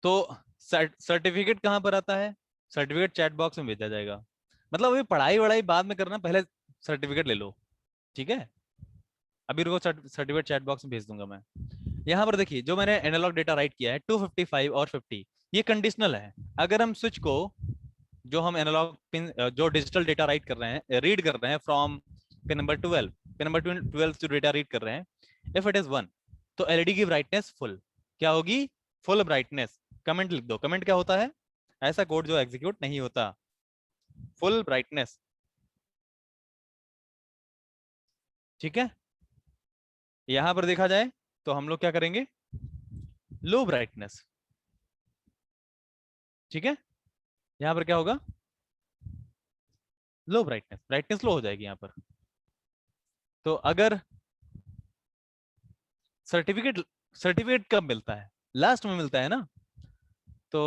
तो सर्टिफिकेट कहाँ पर आता है, सर्टिफिकेट चैट बॉक्स में भेजा जाएगा। मतलब अभी पढ़ाई वढ़ाई बाद में करना, पहले सर्टिफिकेट ले लो, ठीक है। अभी रुको, सर्टिफिकेट चैट बॉक्स में भेज दूंगा मैं। यहाँ पर देखिए, जो मैंने एनालॉग डेटा राइट किया है 255 और 50, ये कंडीशनल है। अगर हम स्विच को, जो हम एनालॉग पिन, जो डिजिटल डेटा राइट कर रहे हैं, रीड कर रहे हैं from pin number 12, pin number 12 जो डेटा रीड कर रहे हैं, इफ इट इज 1, तो एलईडी की ब्राइटनेस फुल क्या होगी, फुल ब्राइटनेस। कमेंट लिख दो, कमेंट क्या होता है, ऐसा कोड जो एग्जीक्यूट नहीं होता, फुल ब्राइटनेस, ठीक है। यहां पर देखा जाए तो हम लोग क्या करेंगे, लो ब्राइटनेस, ठीक है। यहां पर क्या होगा, लो ब्राइटनेस, ब्राइटनेस लो हो जाएगी यहां पर। तो अगर सर्टिफिकेट सर्टिफिकेट कब मिलता है, लास्ट में मिलता है ना। तो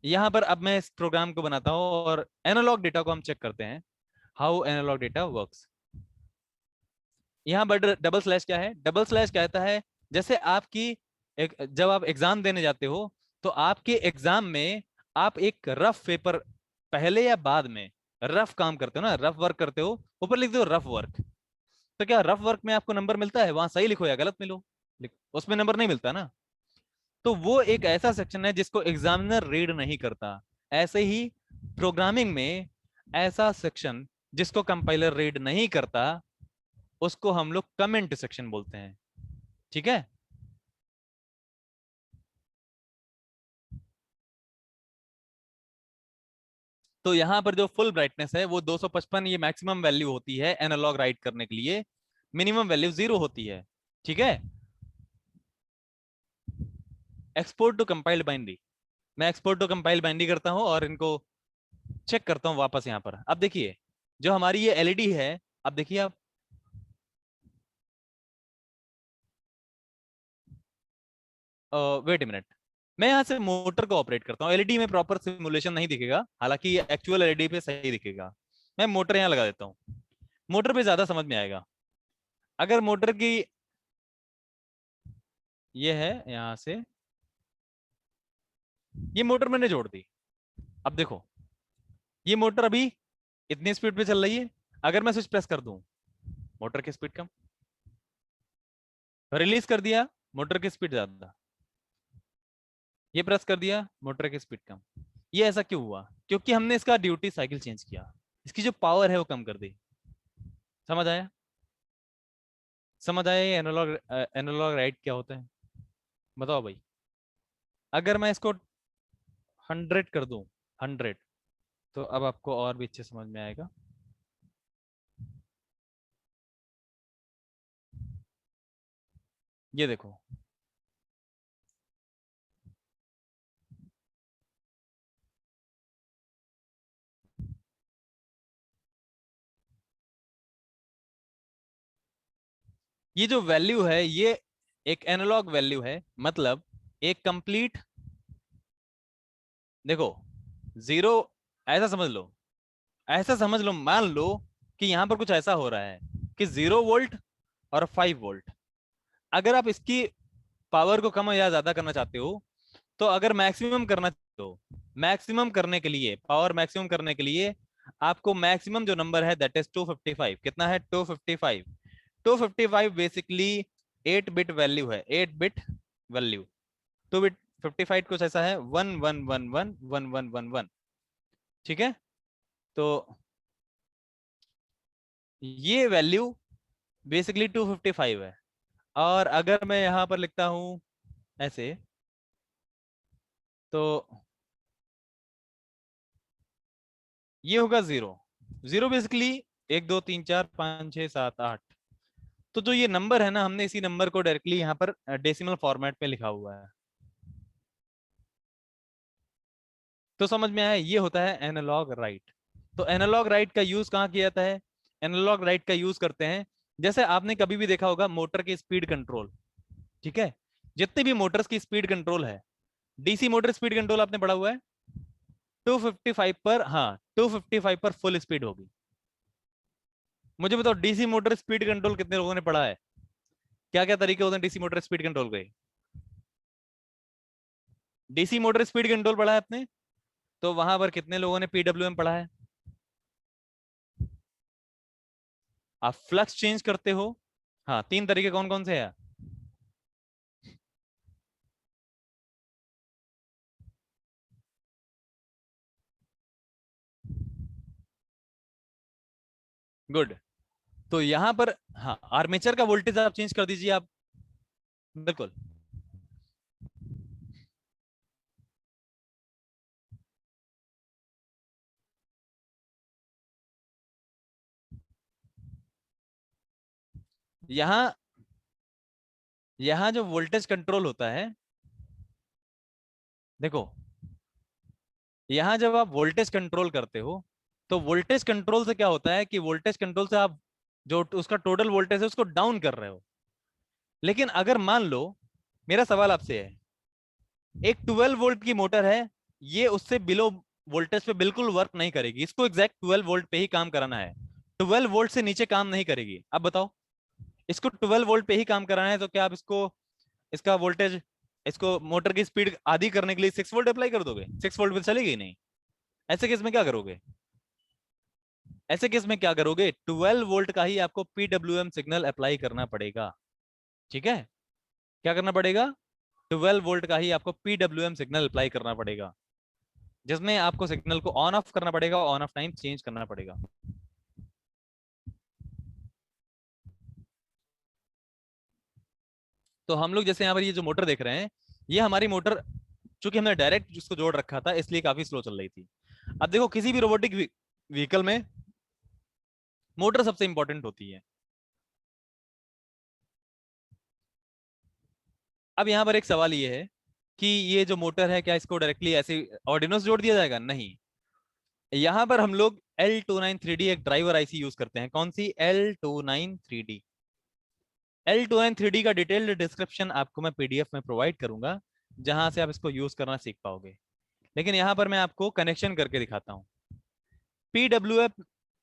यहां पर अब मैं इस प्रोग्राम को बनाता हूं और एनालॉग डेटा को हम चेक करते हैं, हाउ एनालॉग डेटा वर्क्स। यहाँ पर डबल स्लैश क्या है, डबल स्लैश कहता है, जैसे आपकी जब आप एग्जाम देने जाते हो, तो आपके एग्जाम में आप एक रफ पेपर, पहले या बाद में रफ काम करते हो ना, रफ वर्क करते हो, ऊपर लिख दो रफ वर्क। तो क्या रफ वर्क में आपको नंबर मिलता है, वहां सही लिखो या गलत मिलो, उसमें नंबर नहीं मिलता ना। तो वो एक ऐसा सेक्शन है जिसको एग्जामिनर रीड नहीं करता। ऐसे ही प्रोग्रामिंग में ऐसा सेक्शन जिसको कंपाइलर रीड नहीं करता, उसको हम लोग कमेंट सेक्शन बोलते हैं, ठीक है। तो यहां पर जो फुल ब्राइटनेस है वो 255, ये मैक्सिमम वैल्यू होती है एनालॉग राइट करने के लिए, मिनिमम वैल्यू 0 होती है, ठीक है। एक्सपोर्ट टू कंपाइल्ड बाइनरी, मैं एक्सपोर्ट टू कंपाइल्ड बाइनरी करता हूं और इनको चेक करता हूं वापस यहां पर। अब देखिए, जो हमारी ये एलईडी है, अब देखिए आप, वेट ए मिनट, मैं यहाँ से मोटर को ऑपरेट करता हूँ। एलईडी में प्रॉपर सिमुलेशन नहीं दिखेगा, हालांकि ये एक्चुअल एलईडी पे सही दिखेगा। मैं मोटर यहाँ लगा देता हूँ, मोटर पे ज्यादा समझ में आएगा। अगर मोटर की, ये है यहाँ से, ये मोटर मैंने जोड़ दी। अब देखो, ये मोटर अभी इतनी स्पीड पे चल रही है, अगर मैं स्विच प्रेस कर दूं, मोटर की स्पीड कम, रिलीज कर दिया, मोटर की स्पीड ज्यादा, ये प्रेस कर दिया, मोटर की स्पीड कम। ये ऐसा क्यों हुआ, क्योंकि हमने इसका ड्यूटी साइकिल चेंज किया, इसकी जो पावर है वो कम कर दी। समझ आया, समझ आया ये एनालॉग एनालॉग राइट क्या होता है, बताओ भाई। अगर मैं इसको 100 कर दूं, 100, तो अब आपको और भी अच्छे समझ में आएगा। ये देखो, ये जो वैल्यू है ये एक एनालॉग वैल्यू है, मतलब एक कंप्लीट, देखो जीरो, ऐसा समझ लो, ऐसा समझ लो, मान लो कि यहां पर कुछ ऐसा हो रहा है कि 0 वोल्ट और 5 वोल्ट। अगर आप इसकी पावर को कम या ज्यादा करना चाहते हो, तो अगर मैक्सिमम करना चाहते हो, मैक्सिमम करने के लिए, पावर मैक्सिमम करने के लिए आपको मैक्सिमम जो नंबर है दैट इज 255। कितना है? 255। 255 बेसिकली 8 बिट वैल्यू है, 8 बिट वैल्यू। 2 बिट 55 कुछ ऐसा है, 11111111। ठीक है, तो ये वैल्यू बेसिकली 255 है। और अगर मैं यहां पर लिखता हूं ऐसे, तो ये होगा 0। 0 बेसिकली 1 2 3 4 5 6 7 8। तो जो ये नंबर है ना, हमने इसी नंबर को डायरेक्टली यहाँ पर डेसिमल फॉर्मेट में लिखा हुआ है। तो समझ में आया, ये होता है एनालॉग राइट। तो एनालॉग राइट का यूज कहाँ किया जाता है? एनालॉग राइट का यूज करते हैं, जैसे आपने कभी भी देखा होगा मोटर की स्पीड कंट्रोल। ठीक है, जितनी भी मोटर्स की स्पीड कंट्रोल है, डीसी मोटर स्पीड कंट्रोल आपने पढ़ा हुआ है, 255 पर, हाँ 255 पर फुल स्पीड होगी। मुझे बताओ डीसी मोटर स्पीड कंट्रोल कितने लोगों ने पढ़ा है? क्या क्या तरीके होते हैं डीसी मोटर स्पीड कंट्रोल के? डीसी मोटर स्पीड कंट्रोल पढ़ा है आपने, तो वहां पर कितने लोगों ने पीडब्ल्यूएम पढ़ा है? आप फ्लक्स चेंज करते हो, हाँ 3 तरीके कौन कौन से हैं? गुड। तो यहां पर, हाँ आर्मेचर का वोल्टेज आप चेंज कर दीजिए आप, बिल्कुल। यहां यहां जो वोल्टेज कंट्रोल होता है, देखो यहां जब आप वोल्टेज कंट्रोल करते हो, तो वोल्टेज कंट्रोल से क्या होता है कि वोल्टेज कंट्रोल से आप जो उसका टोटल वोल्टेज है उसको डाउन कर रहे हो। लेकिन अगर मान लो, मेरा सवाल आपसे है, एक 12 वोल्ट की मोटर है, ये उससे बिलो वोल्टेज पे बिल्कुल वर्क नहीं करेगी, इसको एग्जैक्ट 12 वोल्ट पे ही काम कराना है, 12 वोल्ट से नीचे काम नहीं करेगी। अब बताओ, इसको 12 वोल्ट पे ही काम कराना है, तो क्या आप इसको, इसका वोल्टेज, इसको मोटर की स्पीड आधी करने के लिए 6 वोल्ट अप्लाई कर दोगे? 6 वोल्ट पे चलेगी नहीं। ऐसे केस में क्या करोगे? ऐसे केस में क्या करोगे, 12 वोल्ट का ही आपको पीडब्ल्यूएम सिग्नल अप्लाई करना पड़ेगा। ठीक है, क्या करना पड़ेगा? 12 वोल्ट का ही आपको पीडब्ल्यूएम सिग्नल अप्लाई करना पड़ेगा, जिसमें आपको सिग्नल को ऑन ऑफ करना पड़ेगा, ऑन ऑफ टाइम चेंज करना पड़ेगा। तो हम लोग जैसे यहाँ पर ये जो मोटर देख रहे हैं, ये हमारी मोटर, चूंकि हमने डायरेक्ट इसको जोड़ रखा था इसलिए काफी स्लो चल रही थी। अब देखो किसी भी रोबोटिक व्हीकल में मोटर सबसे इंपॉर्टेंट होती है। अब यहाँ पर एक सवाल ये है कि ये जो मोटर है, क्या इसको डायरेक्टली ऐसे ऑर्डिनो से जोड़ दिया जाएगा? नहीं। यहाँ पर हम लोग L293D एक ड्राइवर आईसी यूज करते हैं। कौन सी? L293D। L293D का डिटेल्ड डिस्क्रिप्शन आपको मैं पीडीएफ में प्रोवाइड करूंगा, जहां से आप इसको यूज करना सीख पाओगे। लेकिन यहाँ पर मैं आपको कनेक्शन करके दिखाता हूँ।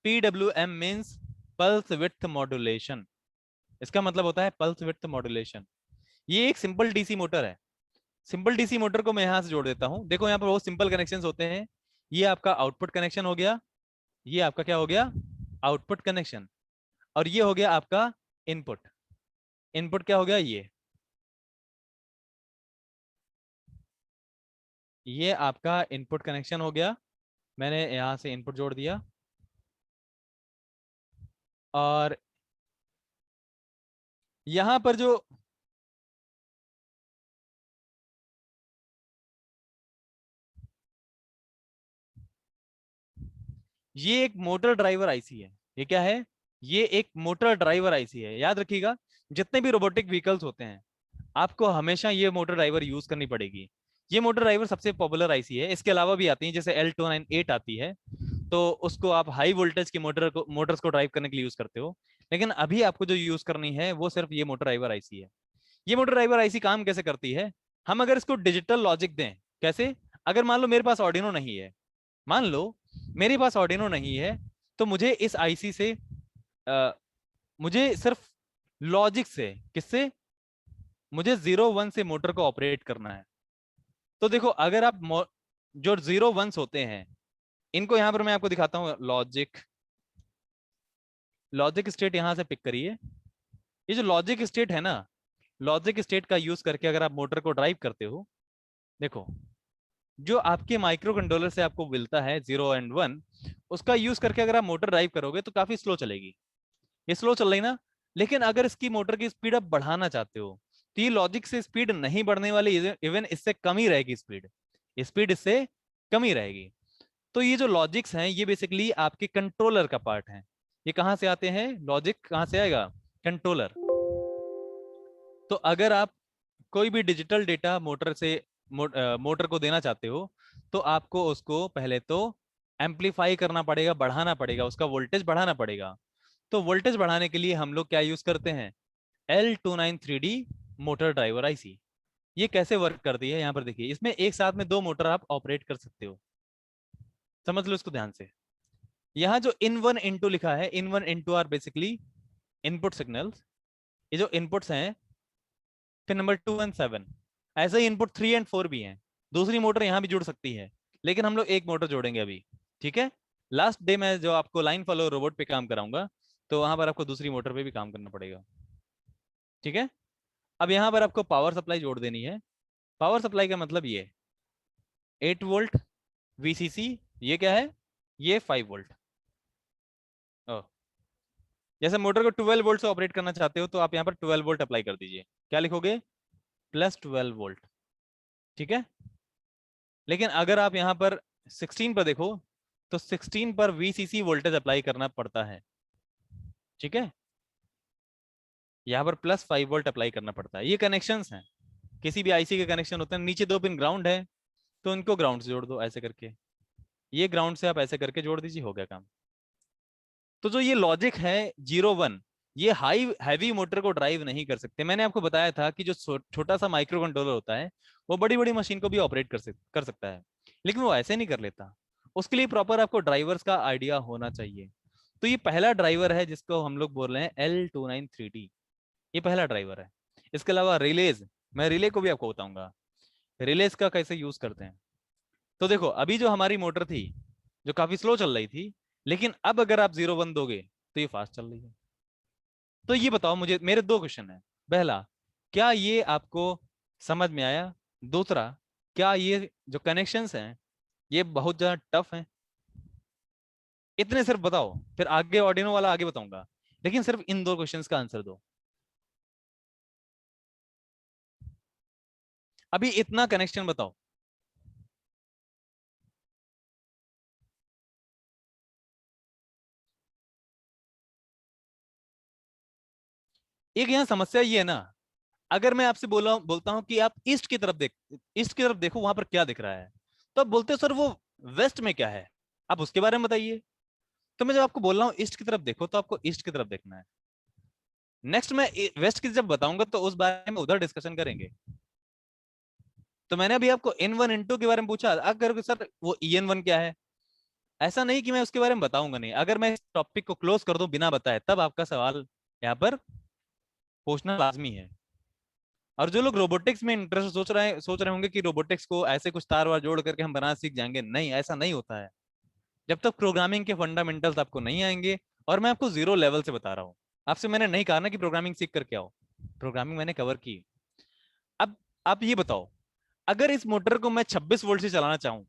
PW M means pulse width modulation. इसका मतलब होता है पल्स विड्थ मॉड्यूलेशन। ये एक सिंपल डीसी मोटर है। सिंपल डीसी मोटर को मैं यहां से जोड़ देता हूं। देखो यहाँ पर बहुत सिंपल कनेक्शंस होते हैं। ये आपका आउटपुट कनेक्शन हो गया, ये आपका क्या हो गया? Output connection. और ये हो गया आपका इनपुट। इनपुट क्या हो गया? ये आपका इनपुट कनेक्शन हो गया। मैंने यहां से इनपुट जोड़ दिया, और यहां पर जो ये एक मोटर ड्राइवर आईसी है। ये क्या है? ये एक मोटर ड्राइवर आईसी है। याद रखिएगा, जितने भी रोबोटिक व्हीकल्स होते हैं आपको हमेशा ये मोटर ड्राइवर यूज करनी पड़ेगी। ये मोटर ड्राइवर सबसे पॉपुलर आईसी है। इसके अलावा भी आती है, जैसे L298 आती है, तो उसको आप हाई वोल्टेज की मोटर्स को ड्राइव करने के लिए यूज करते हो। लेकिन अभी आपको जो यूज करनी है वो सिर्फ ये मोटर ड्राइवर आईसी है। ये मोटर ड्राइवर आईसी काम कैसे करती है? हम अगर इसको डिजिटल लॉजिक दें, कैसे? अगर मान लो मेरे पास ऑर्डिनो नहीं है, मान लो मेरे पास ऑर्डिनो नहीं है, तो मुझे इस आईसी से मुझे सिर्फ लॉजिक से, किससे? मुझे 0 1 से मोटर को ऑपरेट करना है। तो देखो, अगर आप जो 0 1s होते हैं इनको यहां पर मैं आपको दिखाता हूं। लॉजिक लॉजिक स्टेट यहां से पिक करिए। ये जो लॉजिक स्टेट है ना, लॉजिक स्टेट का यूज करके अगर आप मोटर को ड्राइव करते हो, देखो जो आपके माइक्रो कंट्रोलर से आपको मिलता है 0 और 1, उसका यूज करके अगर आप मोटर ड्राइव करोगे तो काफी स्लो चलेगी। ये स्लो चल रही ना, लेकिन अगर इसकी मोटर की स्पीड आप बढ़ाना चाहते हो तो ये लॉजिक से स्पीड नहीं बढ़ने वाली, इवन इससे कम ही रहेगी स्पीड। स्पीड इससे कम ही रहेगी। तो ये जो लॉजिक्स हैं ये बेसिकली आपके कंट्रोलर का पार्ट है। ये कहां से आते हैं? लॉजिक कहां से आएगा? कंट्रोलर। तो अगर आप कोई भी डिजिटल डेटा मोटर से मोटर को देना चाहते हो तो आपको उसको पहले तो एम्पलीफाई करना पड़ेगा, बढ़ाना पड़ेगा, उसका वोल्टेज बढ़ाना पड़ेगा। तो वोल्टेज बढ़ाने के लिए हम लोग क्या यूज करते हैं? L293D motor driver IC. ये कैसे वर्क करती है? यहाँ पर देखिए, इसमें एक साथ में 2 मोटर आप ऑपरेट कर सकते हो। समझ लो इसको ध्यान से। यहाँ जो इन 1 इन 2 लिखा है, इन 1 इन 2 आर बेसिकली इनपुट सिग्नल्स। ये जो इनपुट्स हैं, फिर नंबर 2 और 7, ऐसे ही इनपुट 3 और 4 भी हैं। दूसरी मोटर यहाँ भी जुड़ सकती है, लेकिन हम लोग एक मोटर जोड़ेंगे अभी। ठीक है, लास्ट डे में जो आपको लाइन फॉलो रोबोट पे काम कराऊंगा, तो वहां पर आपको दूसरी मोटर पे भी काम करना पड़ेगा। ठीक है, अब यहाँ पर आपको पावर सप्लाई जोड़ देनी है। पावर सप्लाई का मतलब ये 8 वोल्ट VCC, ये क्या है? ये 5 वोल्ट। जैसे मोटर को 12 वोल्ट से ऑपरेट करना चाहते हो तो आप यहाँ पर 12 वोल्ट अप्लाई कर दीजिए। क्या लिखोगे? +12 वोल्ट। ठीक है, लेकिन अगर आप यहाँ पर 16 पर देखो तो 16 पर VCC वोल्टेज अप्लाई करना पड़ता है। ठीक है, यहाँ पर +5 वोल्ट अप्लाई करना पड़ता है। ये कनेक्शंस हैं, किसी भी आईसी के कनेक्शन होते हैं। नीचे 2 पिन ग्राउंड है तो इनको ग्राउंड से जोड़ दो ऐसे करके, ये ग्राउंड से आप ऐसे करके जोड़ दीजिए, हो गया काम। तो जो ये लॉजिक है 0 1, ये हाई हैवी मोटर को ड्राइव नहीं कर सकते। मैंने आपको बताया था कि जो छोटा सा माइक्रो कंट्रोलर होता है वो बड़ी बड़ी मशीन को भी ऑपरेट कर सकता है, लेकिन वो ऐसे नहीं कर लेता। उसके लिए प्रॉपर आपको ड्राइवर्स का आइडिया होना चाहिए। तो ये पहला ड्राइवर है जिसको हम लोग बोल रहे हैं L293D। ये पहला ड्राइवर है। इसके अलावा रिलेज, मैं रिले को भी आपको बताऊंगा रिलेज का कैसे यूज करते हैं। तो देखो, अभी जो हमारी मोटर थी जो काफी स्लो चल रही थी, लेकिन अब अगर आप 0 1 दोगे तो ये फास्ट चल रही है। तो ये बताओ मुझे, मेरे 2 क्वेश्चन है। पहला, क्या ये आपको समझ में आया? दूसरा, क्या ये जो कनेक्शंस हैं ये बहुत ज्यादा टफ हैं? इतने सिर्फ बताओ, फिर आगे ऑर्डिनो वाला आगे बताऊंगा, लेकिन सिर्फ इन 2 क्वेश्चंस का आंसर दो। अभी इतना कनेक्शन बताओ। एक यहाँ समस्या ये है ना, अगर मैं आपसे बोलता हूँ कि आप ईस्ट की तरफ ईस्ट की तरफ देखो, वहां पर क्या दिख रहा है, तो आप बोलते हो सर वो वेस्ट में क्या है, आप उसके बारे में बताइए। तो मैं जब आपको बोल रहा हूँ ईस्ट की तरफ देखो, तो आपको ईस्ट की तरफ देखना है। नेक्स्ट मैं वेस्ट की जब बताऊंगा तो उस बारे में उधर डिस्कशन करेंगे। तो मैंने अभी आपको N1 N2 के बारे में पूछा, अगर सर वो EN1 क्या है, ऐसा नहीं कि मैं उसके बारे में बताऊंगा नहीं। अगर मैं इस टॉपिक को क्लोज कर दूं बिना बताए, तब आपका सवाल यहाँ पर पूछना लाजमी है। और जो लोग रोबोटिक्स में इंटरेस्ट सोच रहे होंगे कि रोबोटिक्स को ऐसे कुछ तार वार जोड़ करके हम बनाना सीख जाएंगे, नहीं, ऐसा नहीं होता है। जब तक प्रोग्रामिंग के फंडामेंटल्स आपको नहीं आएंगे, और मैं आपको 0 लेवल से बता रहा हूँ, आपसे मैंने नहीं कहा ना कि प्रोग्रामिंग सीख करके आओ, प्रोग्रामिंग मैंने कवर की। अब आप ये बताओ, अगर इस मोटर को मैं 26 वोल्ट से चलाना चाहूं,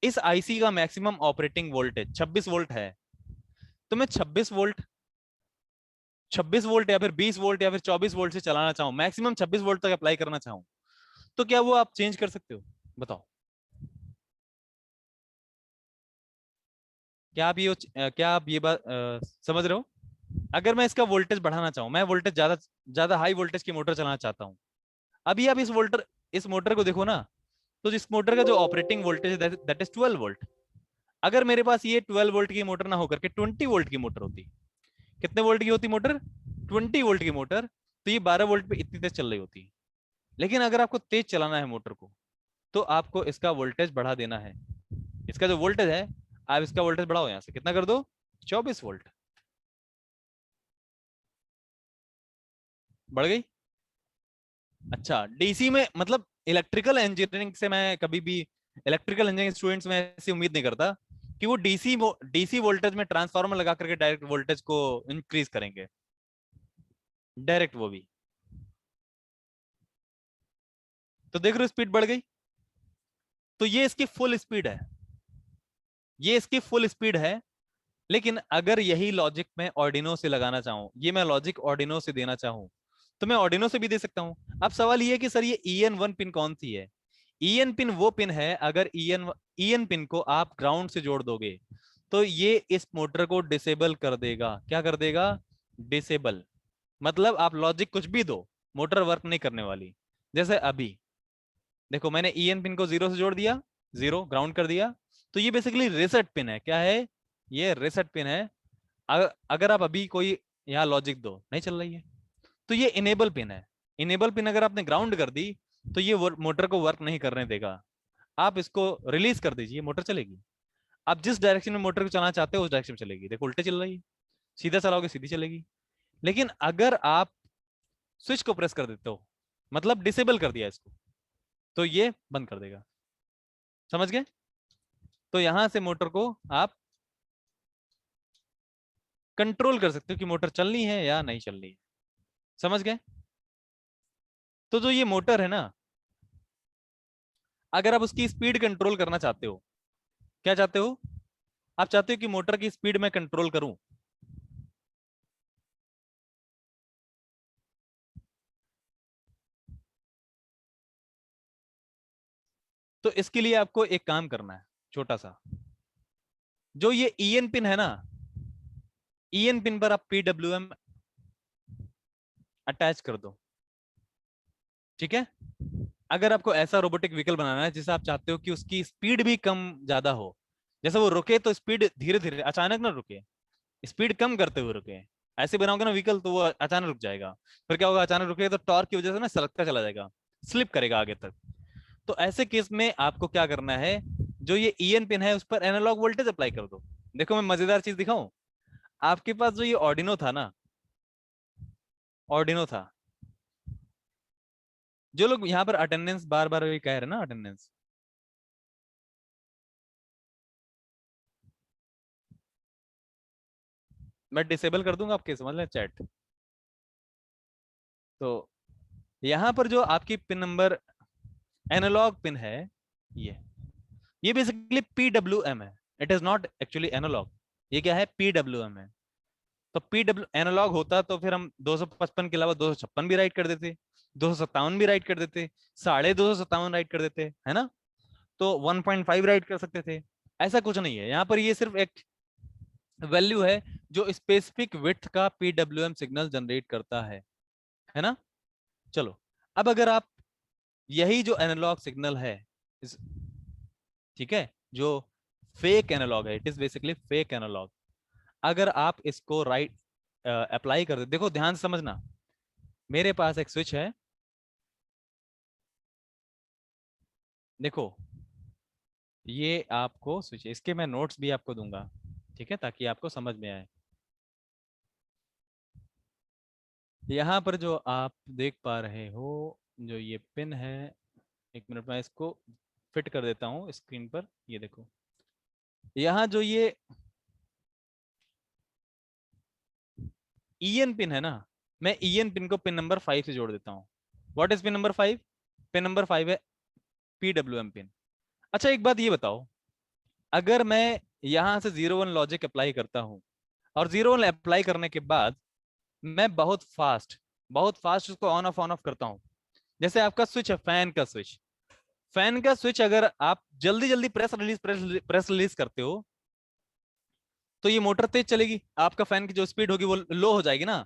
इस आईसी का मैक्सिमम ऑपरेटिंग वोल्टेज 26 वोल्ट है, तो मैं 26 वोल्ट या फिर 20 वोल्ट या फिर 24 वोल्ट से चलाना चाहूं, मैक्सिमम 26 वोल्ट तक अप्लाई करना चाहूं, तो क्या वो आप चेंज कर सकते हो? बताओ। क्या आप ये बात समझ रहे हो? अगर मैं इसका वोल्टेज बढ़ाना चाहूँ, मैं वोल्टेज ज्यादा ज्यादा हाई वोल्टेज की मोटर चलाना चाहता हूँ, अभी आप इस मोटर को देखो ना, तो इस मोटर का जो ऑपरेटिंग वोल्टेज है दैट इज 12 वोल्ट। अगर मेरे पास ये 12 वोल्ट की मोटर ना होकर के 20 वोल्ट की मोटर होती, कितने वोल्ट की होती मोटर? 20 वोल्ट की मोटर, तो ये 12 वोल्ट पे इतनी तेज चल रही होती। लेकिन अगर आपको तेज चलाना है मोटर को, तो आपको इसका वोल्टेज बढ़ा देना है। इसका जो वोल्टेज है, आप इसका वोल्टेज बढ़ाओ, यहां से कितना कर दो, 24 वोल्ट। बढ़ गई? अच्छा, डीसी में मतलब इलेक्ट्रिकल इंजीनियरिंग से मैं कभी भी, इलेक्ट्रिकल इंजीनियरिंग स्टूडेंट्स में ऐसी उम्मीद नहीं करता कि वो डीसी वोल्टेज में ट्रांसफार्मर लगा करके डायरेक्ट वोल्टेज को इंक्रीज करेंगे, डायरेक्ट वो भी। तो देख रहे हो स्पीड बढ़ गई। तो ये इसकी फुल स्पीड है, ये इसकी फुल स्पीड है। लेकिन अगर यही लॉजिक मैं ऑर्डिनो से लगाना चाहूं, ये मैं लॉजिक ऑर्डिनो से देना चाहूं, तो मैं ऑर्डिनो से भी दे सकता हूं। अब सवाल ये है कि सर ये EN1 पिन कौन सी है? EN पिन वो पिन है, अगर EN पिन को आप ग्राउंड से जोड़ दोगे तो ये इस मोटर को डिसेबल कर देगा। क्या कर देगा? डिसेबल। मतलब आप लॉजिक कुछ भी दो, मोटर वर्क नहीं करने वाली। जैसे अभी देखो, मैंने EN पिन को 0 से जोड़ दिया, 0 ग्राउंड कर दिया, तो ये बेसिकली रीसेट पिन है। क्या है? ये रीसेट पिन है। अगर आप अभी कोई यहाँ लॉजिक दो, नहीं चल रही है, तो ये इनेबल पिन है। इनेबल पिन अगर आपने ग्राउंड कर दी, तो ये मोटर को वर्क नहीं करने देगा। आप इसको रिलीज कर दीजिए, मोटर चलेगी। आप जिस डायरेक्शन में मोटर को चलाना चाहते हो उस डायरेक्शन में चलेगी। देखो उल्टे चल रही है, सीधा चलाओगे सीधी चलेगी। लेकिन अगर आप स्विच को प्रेस कर देते हो, मतलब डिसेबल कर दिया इसको, तो ये बंद कर देगा। समझ गए? तो यहां से मोटर को आप कंट्रोल कर सकते हो कि मोटर चलनी है या नहीं चलनी है। समझ गए? तो जो ये मोटर है ना, अगर आप उसकी स्पीड कंट्रोल करना चाहते हो, क्या चाहते हो? आप चाहते हो कि मोटर की स्पीड में कंट्रोल करूं, तो इसके लिए आपको एक काम करना है छोटा सा। जो ये EN पिन है ना, EN पिन पर आप PWM अटैच कर दो। ठीक है? अगर आपको ऐसा रोबोटिक व्हीकल बनाना है जिसे आप चाहते हो कि उसकी स्पीड भी कम ज्यादा हो, जैसे वो रुके तो स्पीड धीरे धीरे, अचानक ना रुके, स्पीड कम करते हुए रुके, ऐसे बनाओगे ना व्हीकल तो वो अचानक रुक जाएगा। फिर क्या होगा? अचानक रुकेगा तो टॉर्क की वजह से ना सरकता चला जाएगा, स्लिप करेगा आगे तक। तो ऐसे केस में आपको क्या करना है, जो ये EN पिन है उस पर एनालॉग वोल्टेज अप्लाई कर दो। देखो मैं मजेदार चीज दिखाऊं, आपके पास जो ये ऑर्डिनो था ना, ऑर्डिनो था, जो लोग यहाँ पर अटेंडेंस बार बार कह रहे हैं ना, अटेंडेंस, मैं डिसेबल कर दूंगा, आपके समझ लें चैट। तो यहाँ पर जो आपकी पिन नंबर एनालॉग पिन है, ये बेसिकली PWM है। It is not actually analogue. ये क्या है? PWM है। तो PW एनालॉग होता तो फिर हम 255 के अलावा 256 भी राइट कर देते, 257 भी राइट कर देते, 257 राइट कर देते, है ना? तो 1.5 राइट कर सकते थे। ऐसा कुछ नहीं है यहाँ पर, ये सिर्फ एक वैल्यू है जो स्पेसिफिक विड्थ का PWM सिग्नल जनरेट करता है ना? चलो, अब अगर आप यही जो एनालॉग सिग्नल है, ठीक है, जो फेक एनालॉग है, it is basically fake analogue, अगर आप इसको राइट अप्लाई कर दे, देखो ध्यान से समझना, मेरे पास एक स्विच है, देखो ये आपको स्विच, इसके मैं नोट्स भी आपको दूंगा, ठीक है, ताकि आपको समझ में आए। यहाँ पर जो आप देख पा रहे हो, जो ये पिन है, एक मिनट में इसको फिट कर देता हूँ स्क्रीन पर। ये देखो, यहाँ जो ये EN पिन है ना, मैं EN पिन को पिन नंबर 5 से जोड़ देता हूँ। What is pin number 5? Pin number 5 है PWM पिन। अच्छा एक बात ये बताओ, अगर मैं यहाँ से 01 लॉजिक अप्लाई करता हूँ, और 01 अप्लाई करने के बाद मैं बहुत फास्ट उसको ऑन ऑफ करता हूँ, जैसे आपका स्विच है फैन का स्विच, फैन का स्विच अगर आप जल्दी जल्दी प्रेस रिलीज करते हो, तो ये मोटर तेज चलेगी, आपका फैन की जो स्पीड होगी वो लो हो जाएगी ना।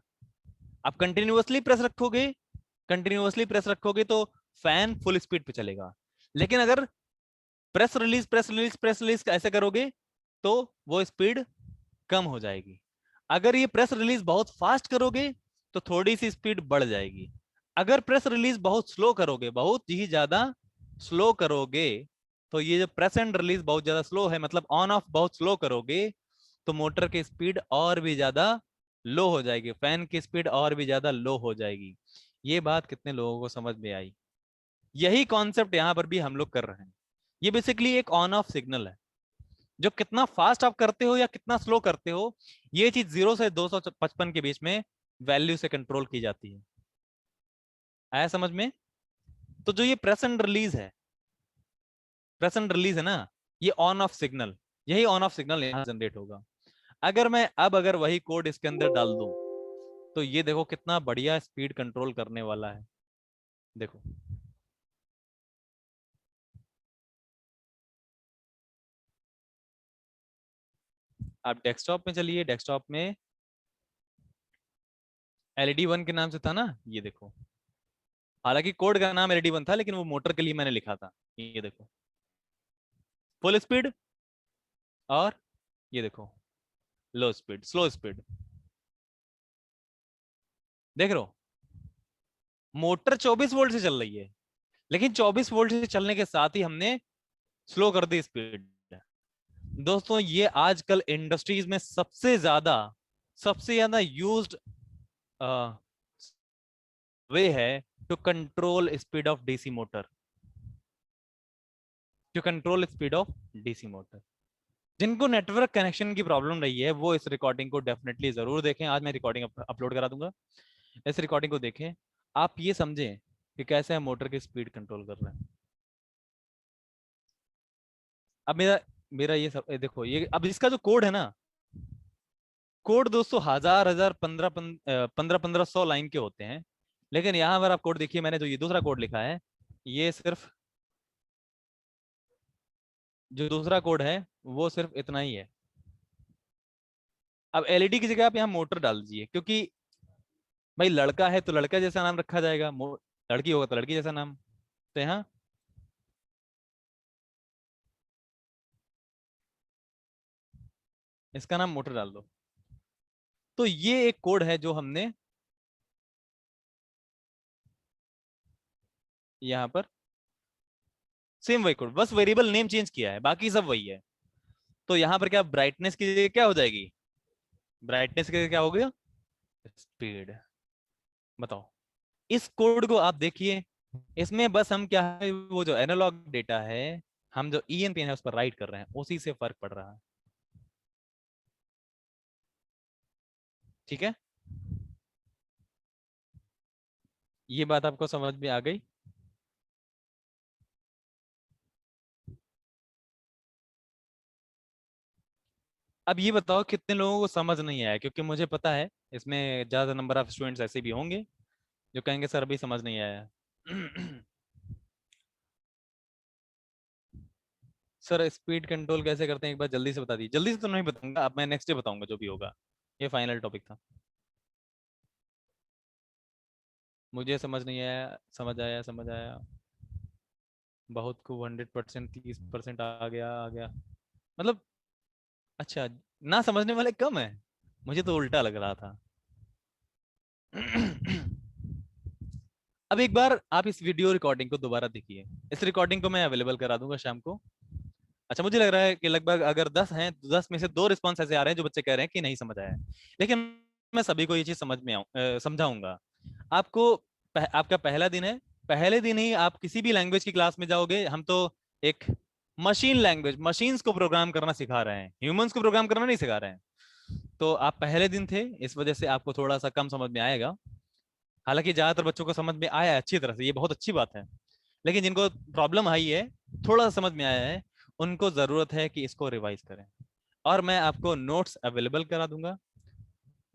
आप कंटिन्यूअसली प्रेस रखोगे तो फैन फुल स्पीड पे चलेगा। लेकिन अगर प्रेस रिलीज ऐसे करोगे तो वो स्पीड कम हो जाएगी। अगर ये प्रेस रिलीज बहुत फास्ट करोगे तो थोड़ी सी स्पीड बढ़ जाएगी। अगर प्रेस रिलीज बहुत स्लो करोगे, बहुत ही ज्यादा स्लो करोगे, तो ये जो प्रेस एंड रिलीज बहुत ज्यादा स्लो है, मतलब ऑन ऑफ बहुत स्लो करोगे, तो मोटर की स्पीड और भी ज्यादा लो हो जाएगी, फैन की स्पीड और भी ज्यादा लो हो जाएगी। ये बात कितने लोगों को समझ में आई? यही कॉन्सेप्ट यहां पर भी हम लोग कर रहे हैं। ये बेसिकली एक ऑन ऑफ सिग्नल है, जो कितना फास्ट आप करते हो या कितना स्लो करते हो, ये चीज 0 से 255 के बीच में वैल्यू से कंट्रोल की जाती है। आया समझ में? तो जो ये प्रेस एंड रिलीज है ना, ये ऑन ऑफ सिग्नल, यही ऑन ऑफ सिग्नल यहां जनरेट होगा। अगर वही कोड इसके अंदर डाल दूं, तो ये देखो कितना बढ़िया स्पीड कंट्रोल करने वाला है। देखो, आप डेस्कटॉप में चलिए, डेस्कटॉप में एलईडी 1 के नाम से था ना, ये देखो। हालांकि कोड का नाम एलईडी 1 था, लेकिन वो मोटर के लिए मैंने लिखा था। ये देखो फुल स्पीड, और ये देखो लो स्पीड, स्लो स्पीड। देख रहे हो, मोटर 24 वोल्ट से चल रही है, लेकिन 24 वोल्ट से चलने के साथ ही हमने स्लो कर दी स्पीड। दोस्तों, ये आजकल इंडस्ट्रीज में सबसे ज्यादा यूज्ड वे है to control speed of DC motor, to control speed of DC motor. जिनको नेटवर्क कनेक्शन की प्रॉब्लम रही है वो इस रिकॉर्डिंग को डेफिनेटली जरूर देखें। आज मैं रिकॉर्डिंग अपलोड करा दूंगा, इस रिकॉर्डिंग को देखें, आप ये समझें कि कैसे हम मोटर की स्पीड कंट्रोल कर रहे हैं। अब मेरा मेरा ये सब देखो, ये अब इसका जो कोड है ना, कोड दोस्तों हजार हजार 1500 लाइन के होते हैं। लेकिन यहां पर आप कोड देखिए, मैंने जो ये दूसरा कोड लिखा है, ये सिर्फ, जो दूसरा कोड है वो सिर्फ इतना ही है। अब एलईडी की जगह आप यहाँ मोटर डाल दीजिए, क्योंकि भाई लड़का है तो लड़का जैसा नाम रखा जाएगा, लड़की होगा तो लड़की जैसा नाम। तो यहाँ इसका नाम मोटर डाल दो। तो ये एक कोड है जो हमने यहाँ पर, सेम वही कोड, बस वेरिएबल नेम चेंज किया है, बाकी सब वही है। तो यहाँ पर क्या, ब्राइटनेस की जगह क्या हो जाएगी, ब्राइटनेस की जगह क्या हो गया, स्पीड। बताओ, इस कोड को आप देखिए, इसमें बस हम क्या है, वो जो एनालॉग डेटा है, हम जो ईएन पिन है उस पर राइट कर रहे हैं, उसी से फर्क पड़ रहा है। ठीक है, ये बात आपको समझ में आ गई? अब ये बताओ कितने लोगों को समझ नहीं आया, क्योंकि मुझे पता है इसमें ज्यादा नंबर ऑफ स्टूडेंट्स ऐसे भी होंगे जो कहेंगे सर अभी समझ नहीं आया। सर स्पीड कंट्रोल कैसे करते हैं, एक बार जल्दी से बता दीजिए। जल्दी से तो नहीं बताऊंगा, अब मैं नेक्स्ट डे बताऊंगा जो भी होगा, ये फाइनल टॉपिक था। मुझे समझ नहीं आया, समझ आया, समझ आया, बहुत खूब, 100%, 30% आ गया, मतलब अच्छा, ना समझने वाले कम है, मुझे तो उल्टा लग रहा था। अब एक बार आप इस वीडियो रिकॉर्डिंग को दोबारा देखिए, इस रिकॉर्डिंग को मैं अवेलेबल करा दूंगा शाम को। अच्छा, मुझे लग रहा है कि लगभग अगर 10 हैं तो 10 में से 2 रिस्पॉन्स ऐसे आ रहे हैं जो बच्चे कह रहे हैं कि नहीं समझ आया है। लेकिन मैं सभी को ये चीज समझाऊंगा। आपको आपका पहला दिन है, पहले दिन ही आप किसी भी लैंग्वेज की क्लास में जाओगे, हम तो एक मशीन लैंग्वेज, मशीन्स को प्रोग्राम करना सिखा रहे हैं, ह्यूमंस को प्रोग्राम करना नहीं सिखा रहे हैं। तो आप पहले दिन थे, इस वजह से आपको थोड़ा सा कम समझ में आएगा। हालांकि ज्यादातर बच्चों को समझ में आया है अच्छी तरह से, ये बहुत अच्छी बात है। लेकिन जिनको प्रॉब्लम आई है, थोड़ा सा समझ में आया है, उनको जरूरत है कि इसको रिवाइज करें। और मैं आपको नोट्स अवेलेबल करा दूंगा,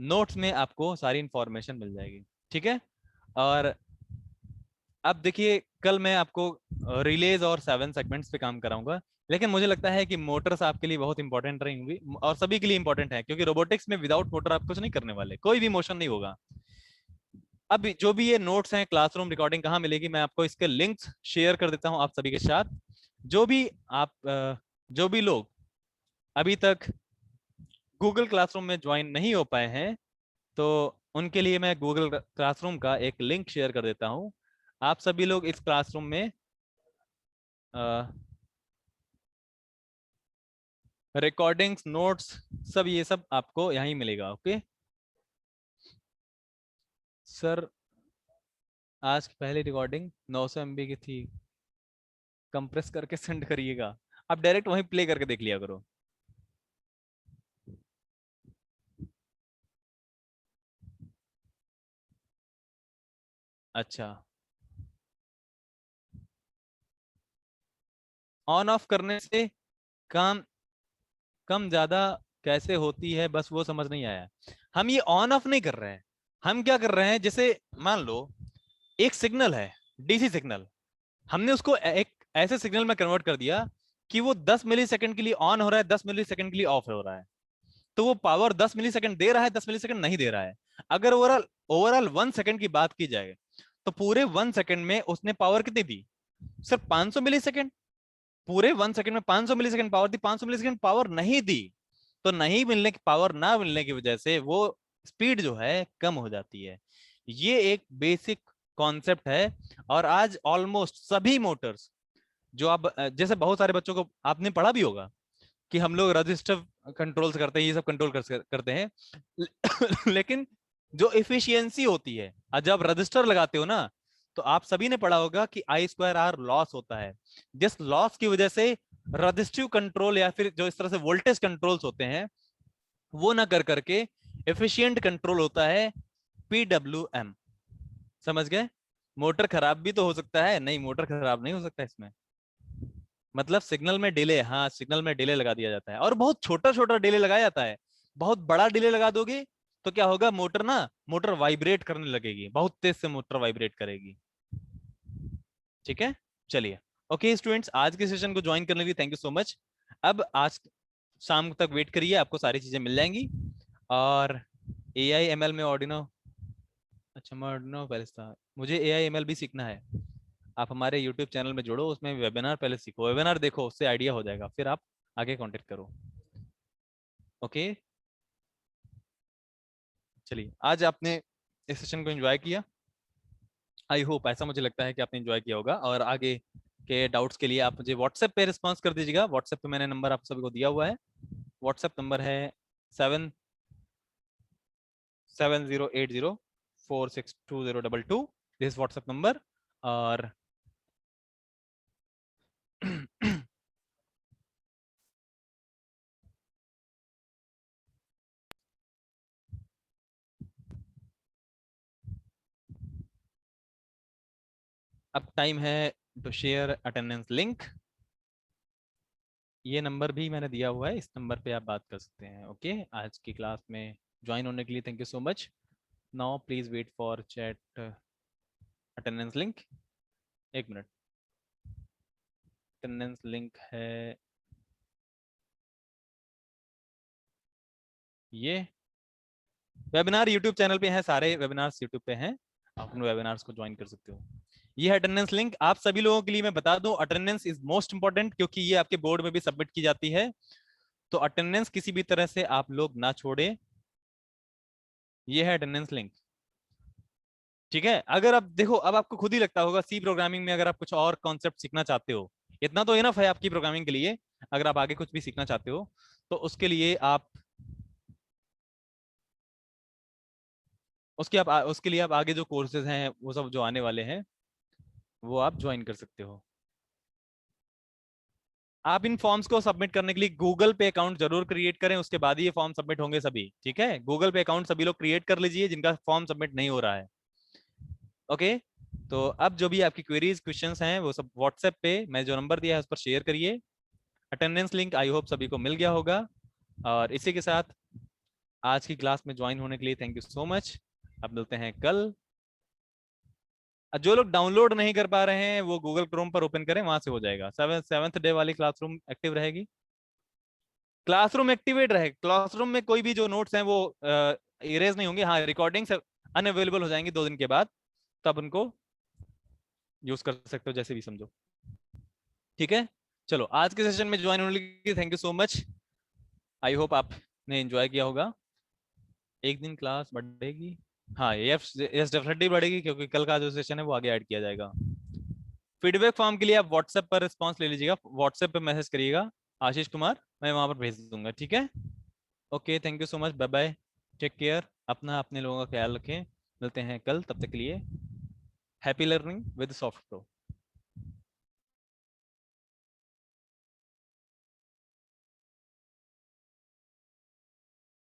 नोट्स में आपको सारी इंफॉर्मेशन मिल जाएगी। ठीक है, और अब देखिए, कल मैं आपको रिलेज और 7 सेगमेंट्स पे काम कराऊंगा। लेकिन मुझे लगता है कि मोटर्स आपके लिए बहुत इंपॉर्टेंट रहेंगी और सभी के लिए इंपॉर्टेंट है, क्योंकि रोबोटिक्स में विदाउट मोटर आप कुछ नहीं करने वाले, कोई भी मोशन नहीं होगा। अब जो भी ये नोट्स हैं, क्लासरूम रिकॉर्डिंग कहाँ मिलेगी, मैं आपको इसके लिंक्स शेयर कर देता हूँ आप सभी के साथ। जो भी आप जो भी लोग अभी तक गूगल क्लासरूम में ज्वाइन नहीं हो पाए हैं, तो उनके लिए मैं गूगल क्लासरूम का एक लिंक शेयर कर देता हूँ। आप सभी लोग इस क्लासरूम में रिकॉर्डिंग्स, नोट्स, सब ये सब आपको यहीं मिलेगा। ओके सर, आज की पहली रिकॉर्डिंग 900 MB की थी, कंप्रेस करके सेंड करिएगा। आप डायरेक्ट वहीं प्ले करके देख लिया करो। अच्छा, ऑन ऑफ करने से काम कम ज्यादा कैसे होती है, बस वो समझ नहीं आया। हम ये ऑन ऑफ नहीं कर रहे हैं, हम क्या कर रहे हैं, जैसे मान लो एक सिग्नल है, डीसी सिग्नल, हमने उसको एक ऐसे सिग्नल में कन्वर्ट कर दिया कि वो 10 मिलीसेकंड के लिए ऑन हो रहा है, 10 मिलीसेकंड के लिए ऑफ हो रहा है। तो वो पावर 10 मिलीसेकंड दे रहा है, 10 मिलीसेकंड नहीं दे रहा है। अगर ओवरऑल ओवरऑल 1 सेकंड की बात की जाए, तो पूरे 1 सेकंड में उसने पावर कितनी दी, सिर्फ 500 मिलीसेकंड। पूरे 1 सेकंड में 500 मिलीसेकंड पावर दी, 500 मिलीसेकंड पावर नहीं दी। तो नहीं मिलने की, पावर ना मिलने की वजह से वो स्पीड जो है कम हो जाती है। ये एक बेसिक कॉन्सेप्ट है। और आज ऑलमोस्ट सभी मोटर्स जो आप जैसे बहुत सारे बच्चों को आपने पढ़ा भी होगा कि हम लोग रजिस्टर कंट्रोल से करते हैं, ये सब कंट्रोल करते हैं। लेकिन जो इफिशियंसी होती है, जब रजिस्टर लगाते हो ना, तो आप सभी ने पढ़ा होगा कि I²R लॉस होता है। जिस लॉस की वजह से रजिस्टिव कंट्रोल या फिर जो इस तरह से वोल्टेज कंट्रोल्स होते हैं, वो ना कर करके एफिशिएंट कंट्रोल होता है, PWM। समझ गए? मोटर खराब भी तो हो सकता है, नहीं मोटर खराब नहीं हो सकता इसमें, मतलब सिग्नल में डिले, हाँ सिग्नल में डिले लगा दिया जाता है, और बहुत छोटा छोटा डिले लगाया जाता है। बहुत बड़ा डिले लगा दोगे तो क्या होगा, मोटर वाइब्रेट करने लगेगी, बहुत तेज से मोटर वाइब्रेट करेगी। ठीक है, चलिए। ओके स्टूडेंट्स, आज के सेशन को ज्वाइन करने के लिए थैंक यू सो मच। अब आज शाम तक वेट करिए, आपको सारी चीजें मिल जाएंगी। और AI ML में ऑर्डिनो, अच्छा मैं ऑर्डिनो पहले था, मुझे AI ML भी सीखना है। आप हमारे YouTube चैनल में जुड़ो, उसमें वेबिनार पहले सीखो, वेबिनार देखो, उससे आइडिया हो जाएगा, फिर आप आगे कांटेक्ट करो। ओके, चलिए, आज आपने इस सेशन को एंजॉय किया, आई होप, ऐसा मुझे लगता है कि आपने एंजॉय किया होगा। और आगे के डाउट्स के लिए आप मुझे व्हाट्सएप पे रिस्पॉन्स कर दीजिएगा। व्हाट्सएप पे मैंने नंबर आप सभी को दिया हुआ है। व्हाट्सएप नंबर है 77080462022। This WhatsApp number. और अब टाइम है टू शेयर अटेंडेंस लिंक। ये नंबर भी मैंने दिया हुआ है, इस नंबर पे आप बात कर सकते हैं। ओके, आज की क्लास में ज्वाइन होने के लिए thank you so much. Now please wait for chat attendance link. एक मिनट, अटेंडेंस लिंक है ये। वेबिनार यूट्यूब चैनल पे है, सारे वेबिनार्स यूट्यूब पे हैं, आप उन वेबिनार्स को ज्वाइन कर सकते हो। ये है अटेंडेंस लिंक। आप सभी लोगों के लिए मैं बता दूं, अटेंडेंस इज मोस्ट इंपॉर्टेंट, क्योंकि ये आपके बोर्ड में भी सबमिट की जाती है। तो अटेंडेंस किसी भी तरह से आप लोग ना छोड़े। ये है अटेंडेंस लिंक, ठीक है। अगर आप देखो, अब आपको खुद ही लगता होगा सी प्रोग्रामिंग में अगर आप कुछ और कॉन्सेप्ट सीखना चाहते हो, इतना तो इनफ है आपकी प्रोग्रामिंग के लिए। अगर आप आगे कुछ भी सीखना चाहते हो, तो उसके लिए आप उसके लिए आप आगे जो कोर्सेज हैं वो सब जो आने वाले हैं, वो आप ज्वाइन कर सकते हो। आप इन फॉर्म्स को सबमिट करने के लिए गूगल पे अकाउंट जरूर क्रिएट करें, उसके बाद ही ये फॉर्म सबमिट होंगे सभी। ठीक है, गूगल पे अकाउंट सभी लोग क्रिएट कर लीजिए जिनका फॉर्म सबमिट नहीं हो रहा है। ओके, तो अब जो भी आपकी क्वेरीज क्वेश्चंस हैं वो सब व्हाट्सएप पे मैं जो नंबर दिया है उस पर शेयर करिए। अटेंडेंस लिंक आई होप सभी को मिल गया होगा। और इसी के साथ आज की क्लास में ज्वाइन होने के लिए थैंक यू सो मच। अब मिलते हैं कल। जो लोग डाउनलोड नहीं कर पा रहे हैं वो गूगल क्रोम पर ओपन करें, वहां से हो जाएगा। सेवेंथ डे वाली क्लासरूम एक्टिव रहेगी। क्लासरूम एक्टिवेट रहे, क्लासरूम में कोई भी जो नोट्स हैं वो इरेज नहीं होंगे। हाँ, रिकॉर्डिंग्स अनअवेलेबल हो जाएंगी 2 दिन के बाद, तब उनको यूज कर सकते हो जैसे भी समझो। ठीक है, चलो आज के सेशन में ज्वाइन होने के लिए thank you so much. I hope आपने एंजॉय किया होगा। एक दिन क्लास बढ़ेगी, हाँ यस यस डेफिनेटली बढ़ेगी, क्योंकि कल का जो सेशन है वो आगे ऐड किया जाएगा। फीडबैक फॉर्म के लिए आप व्हाट्सएप पर रिस्पॉन्स ले लीजिएगा, व्हाट्सएप पे मैसेज करिएगा आशीष कुमार, मैं वहां पर भेज दूंगा। ठीक है, okay, thank you so much, bye bye, take care, अपना अपने लोगों का ख्याल रखें। मिलते हैं कल, तब तक के लिए happy learning with soft pro.